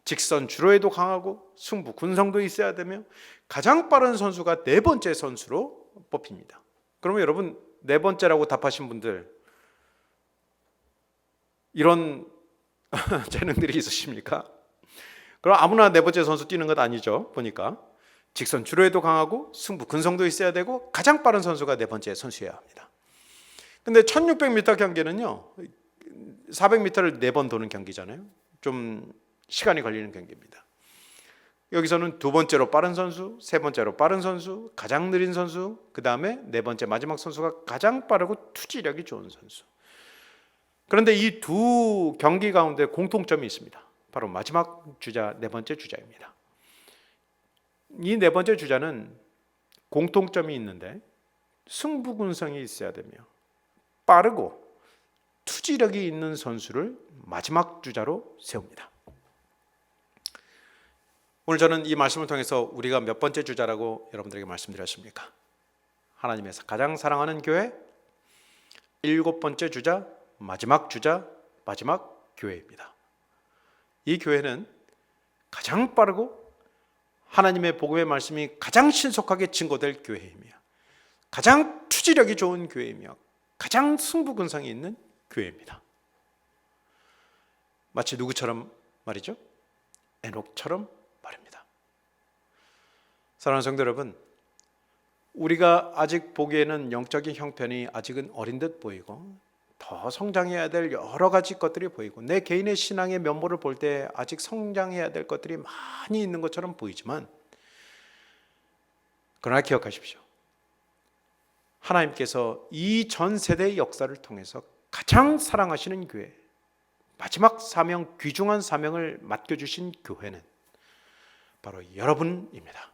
직선 주로에도 강하고 승부 군성도 있어야 되며 가장 빠른 선수가 네 번째 선수로 뽑힙니다. 그러면 여러분, 네 번째라고 답하신 분들 이런 재능들이 있으십니까? 그럼 아무나 네 번째 선수 뛰는 것 아니죠. 보니까 직선 주로에도 강하고 승부 근성도 있어야 되고 가장 빠른 선수가 네 번째 선수여야 합니다. 근데 1600m 경기는요, 400m를 4번 도는 경기잖아요. 좀 시간이 걸리는 경기입니다. 여기서는 두 번째로 빠른 선수, 세 번째로 빠른 선수, 가장 느린 선수, 그 다음에 네 번째 마지막 선수가 가장 빠르고 투지력이 좋은 선수. 그런데 이 두 경기 가운데 공통점이 있습니다. 바로 마지막 주자, 네 번째 주자입니다. 이 네 번째 주자는 공통점이 있는데 승부군성이 있어야 되며 빠르고 투지력이 있는 선수를 마지막 주자로 세웁니다. 오늘 저는 이 말씀을 통해서 우리가 몇 번째 주자라고 여러분들에게 말씀드렸습니까? 하나님의 가장 사랑하는 교회, 7번째 주자, 마지막 교회입니다. 이 교회는 가장 빠르고 하나님의 복음의 말씀이 가장 신속하게 증거될 교회이며 가장 투지력이 좋은 교회이며 가장 승부근성이 있는 교회입니다. 마치 누구처럼 말이죠? 에녹처럼 말입니다. 사랑하는 성도 여러분, 우리가 아직 보기에는 영적인 형편이 아직은 어린 듯 보이고 더 성장해야 될 여러 가지 것들이 보이고 내 개인의 신앙의 면모를 볼 때 아직 성장해야 될 것들이 많이 있는 것처럼 보이지만, 그러나 기억하십시오. 하나님께서 이 전 세대의 역사를 통해서 가장 사랑하시는 교회, 마지막 사명, 귀중한 사명을 맡겨주신 교회는 바로 여러분입니다.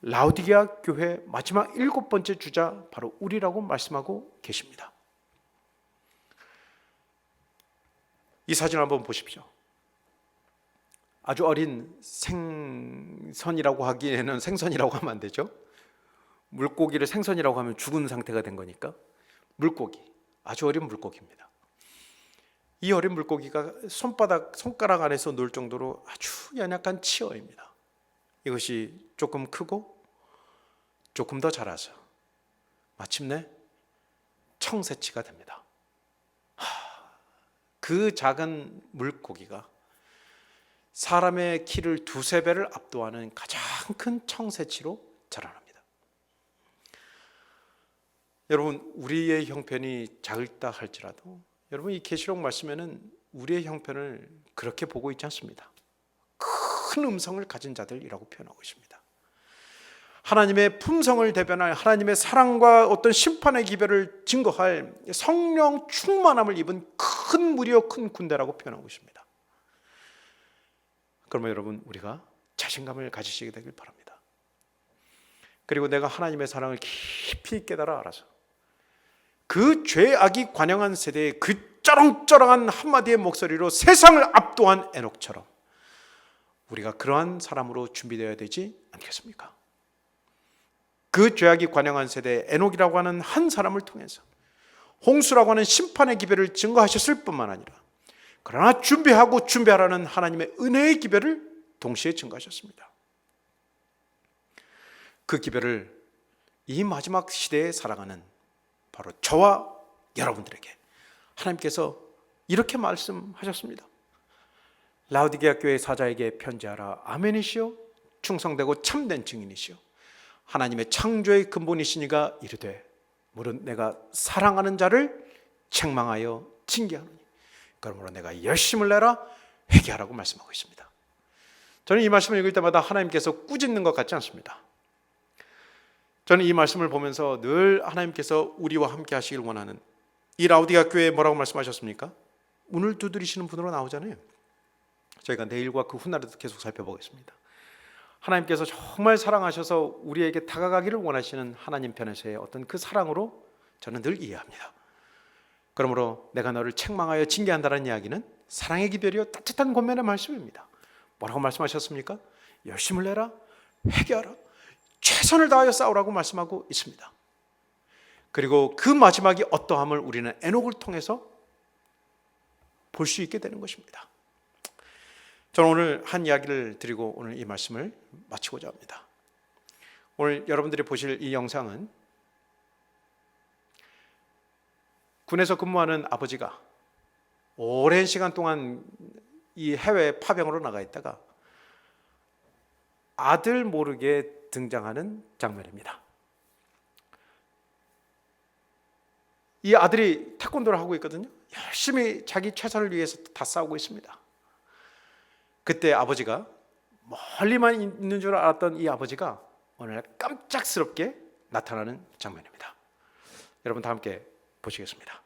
라오디게아 교회 마지막 7번째 주자 바로 우리라고 말씀하고 계십니다. 이 사진 한번 보십시오. 아주 어린 생선이라고 하기에는 생선이라고 하면 안 되죠. 물고기를 생선이라고 하면 죽은 상태가 된 거니까 물고기, 아주 어린 물고기입니다. 이 어린 물고기가 손가락 안에서 놀 정도로 아주 연약한 치어입니다. 이것이 조금 크고 조금 더 자라서 마침내 청새치가 됩니다. 그 작은 물고기가 사람의 키를 2-3배를 압도하는 가장 큰 청새치로 자라납니다. 여러분, 우리의 형편이 작다 할지라도 여러분, 이 계시록 말씀에는 우리의 형편을 그렇게 보고 있지 않습니다. 큰 음성을 가진 자들이라고 표현하고 있습니다. 하나님의 품성을 대변할, 하나님의 사랑과 어떤 심판의 기별을 증거할 성령 충만함을 입은 큰 무리여 큰 군대라고 표현하고 있습니다. 그러면 여러분, 우리가 자신감을 가지시게 되길 바랍니다. 그리고 내가 하나님의 사랑을 깊이 깨달아 알아서 그 죄악이 관영한 세대의 그 쩌렁쩌렁한 한마디의 목소리로 세상을 압도한 에녹처럼 우리가 그러한 사람으로 준비되어야 되지 않겠습니까? 그 죄악이 관영한 세대의 에녹이라고 하는 한 사람을 통해서 홍수라고 하는 심판의 기별을 증거하셨을 뿐만 아니라 그러나 준비하라는 하나님의 은혜의 기별을 동시에 증거하셨습니다. 그 기별을 이 마지막 시대에 살아가는 바로 저와 여러분들에게 하나님께서 이렇게 말씀하셨습니다. 라오디게아 교회 사자에게 편지하라. 아멘이시요 충성되고 참된 증인이시오 하나님의 창조의 근본이시니가 이르되 무릇 내가 사랑하는 자를 책망하여 징계하노니 그러므로 내가 열심을 내라 회개하라고 말씀하고 있습니다. 저는 이 말씀을 읽을 때마다 하나님께서 꾸짖는 것 같지 않습니다. 저는 이 말씀을 보면서 늘 하나님께서 우리와 함께 하시길 원하는, 이 라우디가 교회에 뭐라고 말씀하셨습니까? 문을 두드리시는 분으로 나오잖아요. 저희가 내일과 그 훗날에도 계속 살펴보겠습니다. 하나님께서 정말 사랑하셔서 우리에게 다가가기를 원하시는 하나님 편에서의 어떤 그 사랑으로 저는 늘 이해합니다. 그러므로 내가 너를 책망하여 징계한다는 이야기는 사랑의 기별이요 따뜻한 권면의 말씀입니다. 뭐라고 말씀하셨습니까? 열심을 내라, 회개하라, 최선을 다하여 싸우라고 말씀하고 있습니다. 그리고 그 마지막이 어떠함을 우리는 에녹을 통해서 볼 수 있게 되는 것입니다. 저는 오늘 한 이야기를 드리고 오늘 이 말씀을 마치고자 합니다. 오늘 여러분들이 보실 이 영상은 군에서 근무하는 아버지가 오랜 시간 동안 이 해외 파병으로 나가 있다가 아들 모르게 등장하는 장면입니다. 이 아들이 태권도를 하고 있거든요. 열심히 자기 최선을 위해서 다 싸우고 있습니다. 그때 아버지가, 멀리만 있는 줄 알았던 이 아버지가 어느 날 깜짝스럽게 나타나는 장면입니다. 여러분 다 함께 보시겠습니다.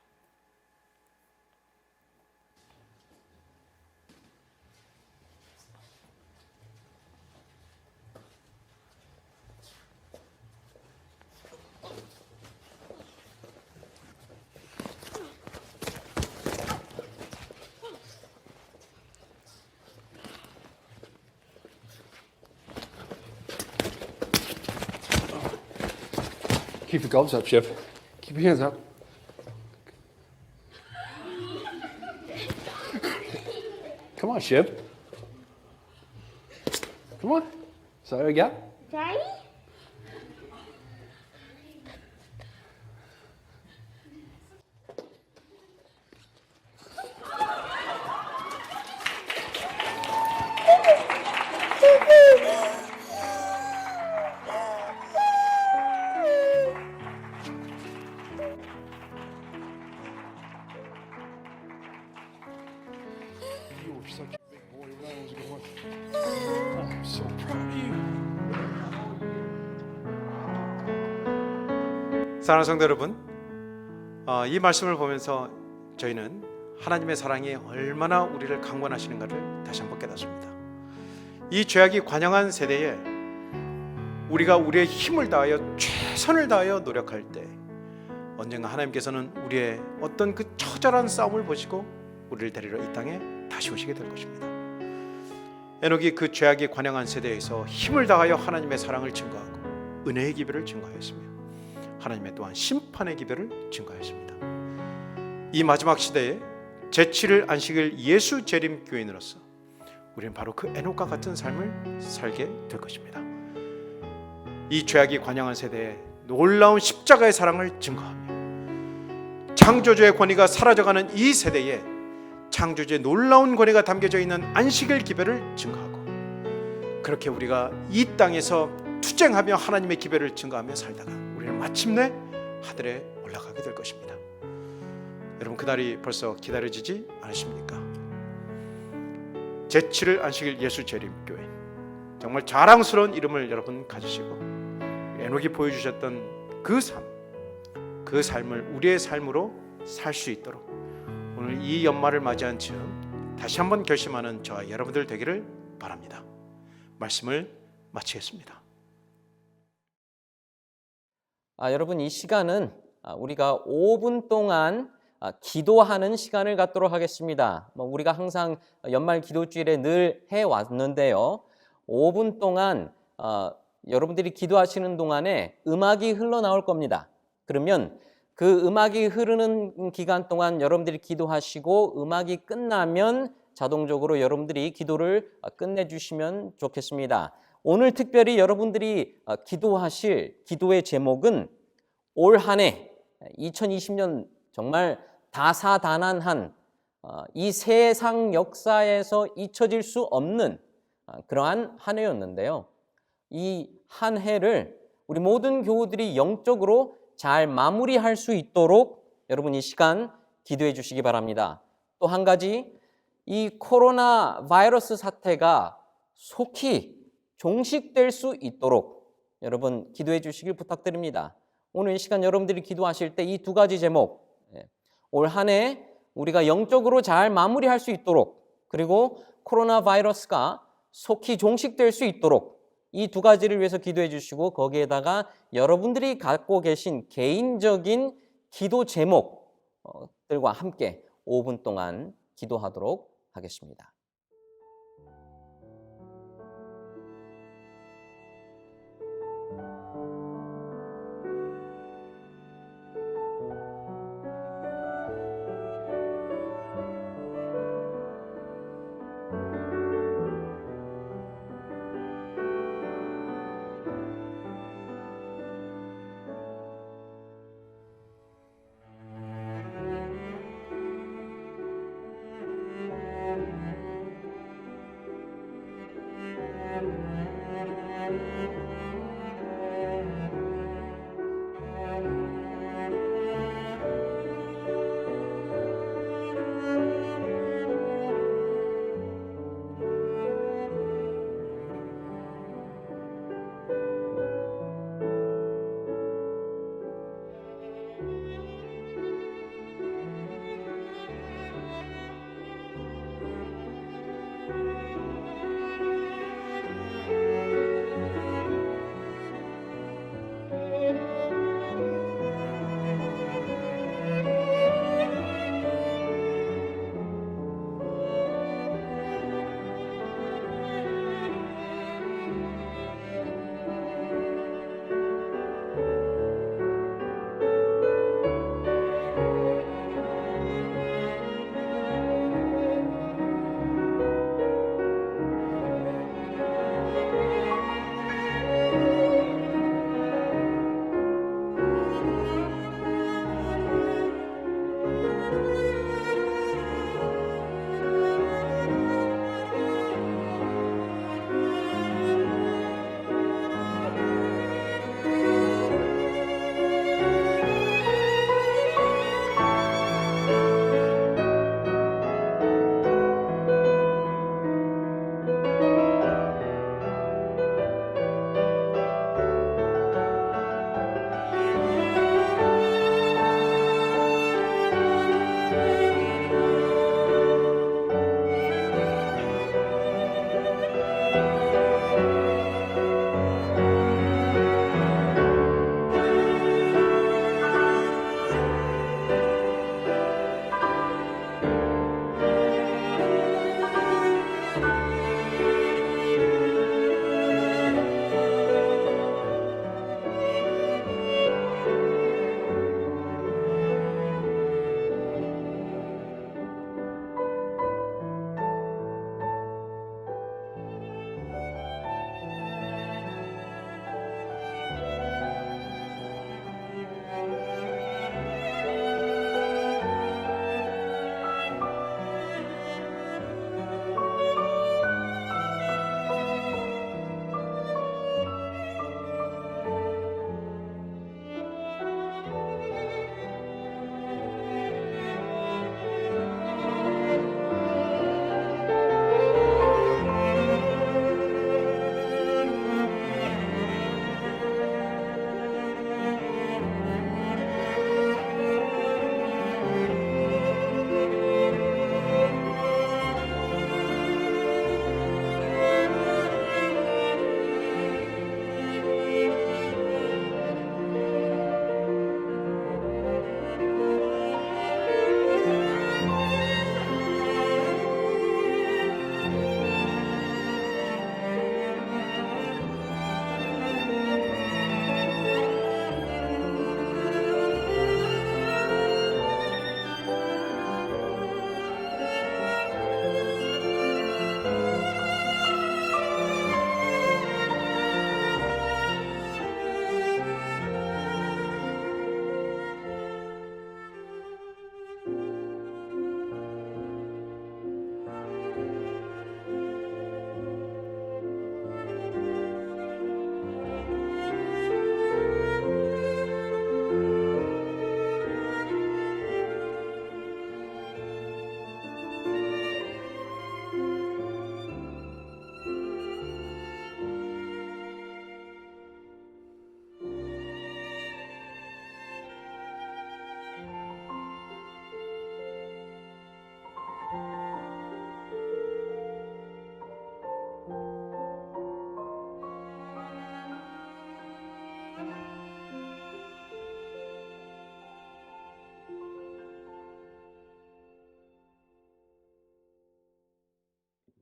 Keep your gloves up, Shiv. Keep your hands up. Come on, Shiv. Come on. Say it again. Daddy? You were such a big boy. That was a good one. I'm so proud of you. 사랑하는 성도 여러분, 이 말씀을 보면서 저희는 하나님의 사랑이 얼마나 우리를 강권하시는가를 다시 한번 깨닫습니다. 이 죄악이 관영한 세대에 우리가 우리의 힘을 다하여 최선을 다하여 노력할 때 언젠가 하나님께서는 우리의 어떤 그 처절한 싸움을 보시고 우리를 데리러 이 땅에 다시 오시게 될 것입니다. 에녹이 그 죄악이 관영한 세대에서 힘을 다하여 하나님의 사랑을 증거하고 은혜의 기별을 증거하였으며 하나님의 또한 심판의 기별을 증거하였습니다. 이 마지막 시대에 제7일 안식일 예수 재림 교인으로서 우리는 바로 그 에녹과 같은 삶을 살게 될 것입니다. 이 죄악이 관영한 세대에 놀라운 십자가의 사랑을 증거하며 창조주의 권위가 사라져가는 이 세대에 창조주의 놀라운 권위가 담겨져 있는 안식일 기별을 증거하고 그렇게 우리가 이 땅에서 투쟁하며 하나님의 기별을 증거하며 살다가 우리는 마침내 하늘에 올라가게 될 것입니다. 여러분 그날이 벌써 기다려지지 않으십니까? 제7일 안식일 예수 재림교회 정말 자랑스러운 이름을 여러분 가지시고 에녹이 보여주셨던 그 삶을 우리의 삶으로 살 수 있도록 오늘 이 연말을 맞이한 즈음 다시 한번 결심하는 저와 여러분들 되기를 바랍니다. 말씀을 마치겠습니다. 여러분 이 시간은 우리가 5분 동안 기도하는 시간을 갖도록 하겠습니다. 우리가 항상 연말 기도주일에 늘 해왔는데요. 5분 동안 여러분들이 기도하시는 동안에 음악이 흘러나올 겁니다. 그러면 그 음악이 흐르는 기간 동안 여러분들이 기도하시고 음악이 끝나면 자동적으로 여러분들이 기도를 끝내주시면 좋겠습니다. 오늘 특별히 여러분들이 기도하실 기도의 제목은 올 한 해 2020년 정말 다사다난한 이 세상 역사에서 잊혀질 수 없는 그러한 한 해였는데요. 이 한 해를 우리 모든 교우들이 영적으로 잘 마무리할 수 있도록 여러분 이 시간 기도해 주시기 바랍니다. 또 한 가지, 이 코로나 바이러스 사태가 속히 종식될 수 있도록 여러분 기도해 주시길 부탁드립니다. 오늘 이 시간 여러분들이 기도하실 때 이 두 가지 제목, 올 한 해 우리가 영적으로 잘 마무리할 수 있도록, 그리고 코로나 바이러스가 속히 종식될 수 있도록 이 두 가지를 위해서 기도해 주시고, 거기에다가 여러분들이 갖고 계신 개인적인 기도 제목들과 함께 5분 동안 기도하도록 하겠습니다.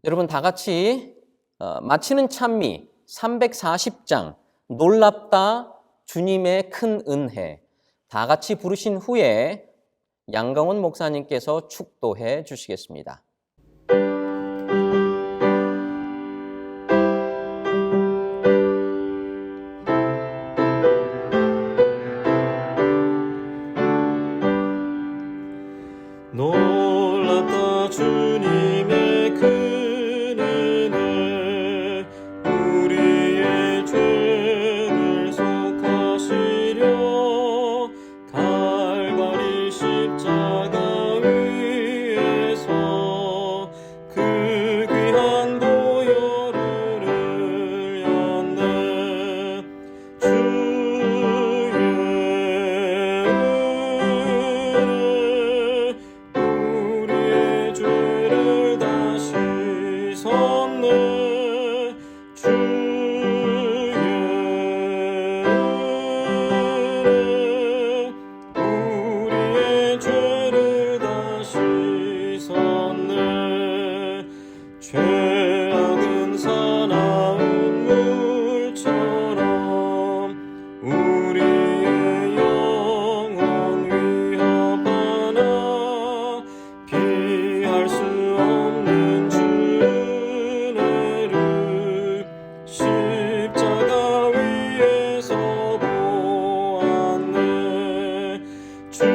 여러분 다 같이 마치는 찬미 340장 놀랍다 주님의 큰 은혜 다 같이 부르신 후에 양강원 목사님께서 축도해 주시겠습니다. 놀랍다 주님의 큰 은혜 우리의 죄를 속하시려 갈바리 십자가 위에서 그 귀한 보혈을 흘렸네 주의 우리의 죄를 다 씻었네 주의 우리의 죄를 다 씻었네 죄악은 사나운 물처럼 우리의 영혼 위협하나 피할 수 없는 주의를 십자가 위에서 보았네 주의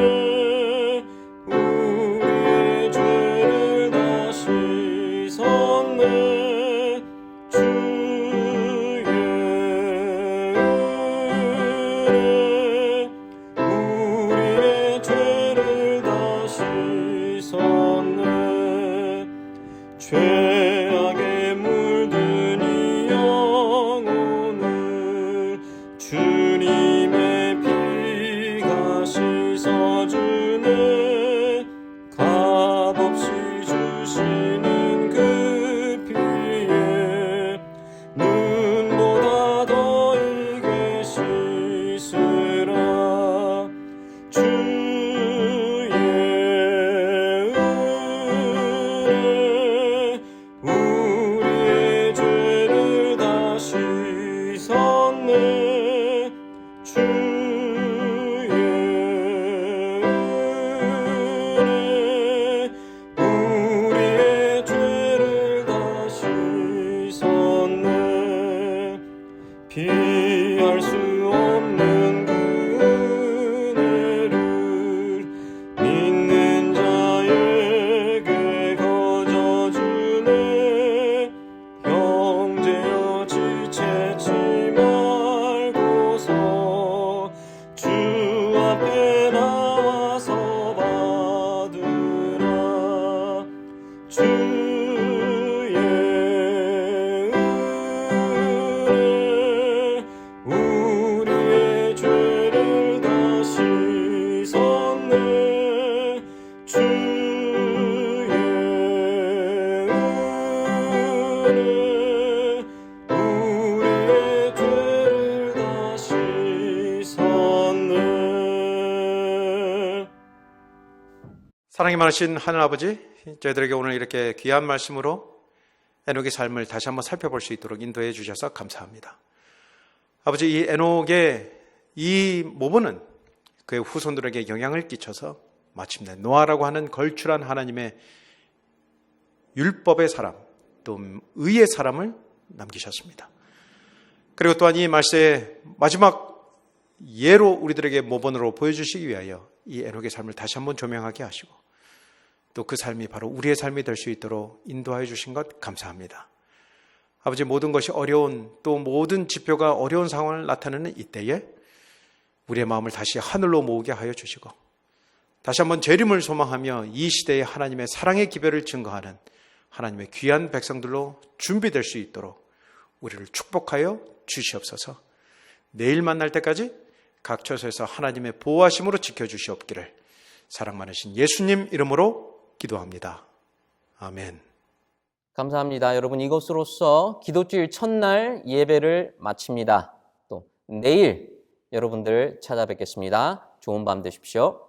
은혜 우리의 죄를 다 씻었네 주의 은혜 우리의 죄를 다 씻었네 죄악에 물든 이 영혼을 주님의 피가 씻어주네 값없이 주시는 그 피에 눈보다 더 이게 씻으라 주의 은혜 우리의 죄를 다 씻었네 주의 은혜 우리의 죄를 다 씻었네 피할 수 없는 그 은혜를 믿는 자에게 거저주네 형제여 지체치 말고서 주 앞에 나와서 받으라 주의 은혜 우리의 죄를 다 씻었네 주의 은혜 우리의 죄를 다 씻었네 사랑이 많으신 하늘 아버지, 저희들에게 오늘 이렇게 귀한 말씀으로 에녹의 삶을 다시 한번 살펴볼 수 있도록 인도해 주셔서 감사합니다. 아버지, 이 에녹의 이 모본은 그의 후손들에게 영향을 끼쳐서 마침내 노아라고 하는 걸출한 하나님의 율법의 사람, 또 의의 사람을 남기셨습니다. 그리고 또한 이 말세의 마지막 예로 우리들에게 모본으로 보여주시기 위하여 이 에녹의 삶을 다시 한번 조명하게 하시고 또 그 삶이 바로 우리의 삶이 될 수 있도록 인도하여 주신 것 감사합니다. 아버지, 모든 것이 어려운, 또 모든 지표가 어려운 상황을 나타내는 이때에 우리의 마음을 다시 하늘로 모으게 하여 주시고 다시 한번 재림을 소망하며 이 시대에 하나님의 사랑의 기별을 증거하는 하나님의 귀한 백성들로 준비될 수 있도록 우리를 축복하여 주시옵소서. 내일 만날 때까지 각 처소에서 하나님의 보호하심으로 지켜주시옵기를 사랑 많으신 예수님 이름으로 기도합니다. 아멘. 감사합니다. 여러분, 이것으로써 기도주일 첫날 예배를 마칩니다. 또 내일 여러분들 찾아뵙겠습니다. 좋은 밤 되십시오.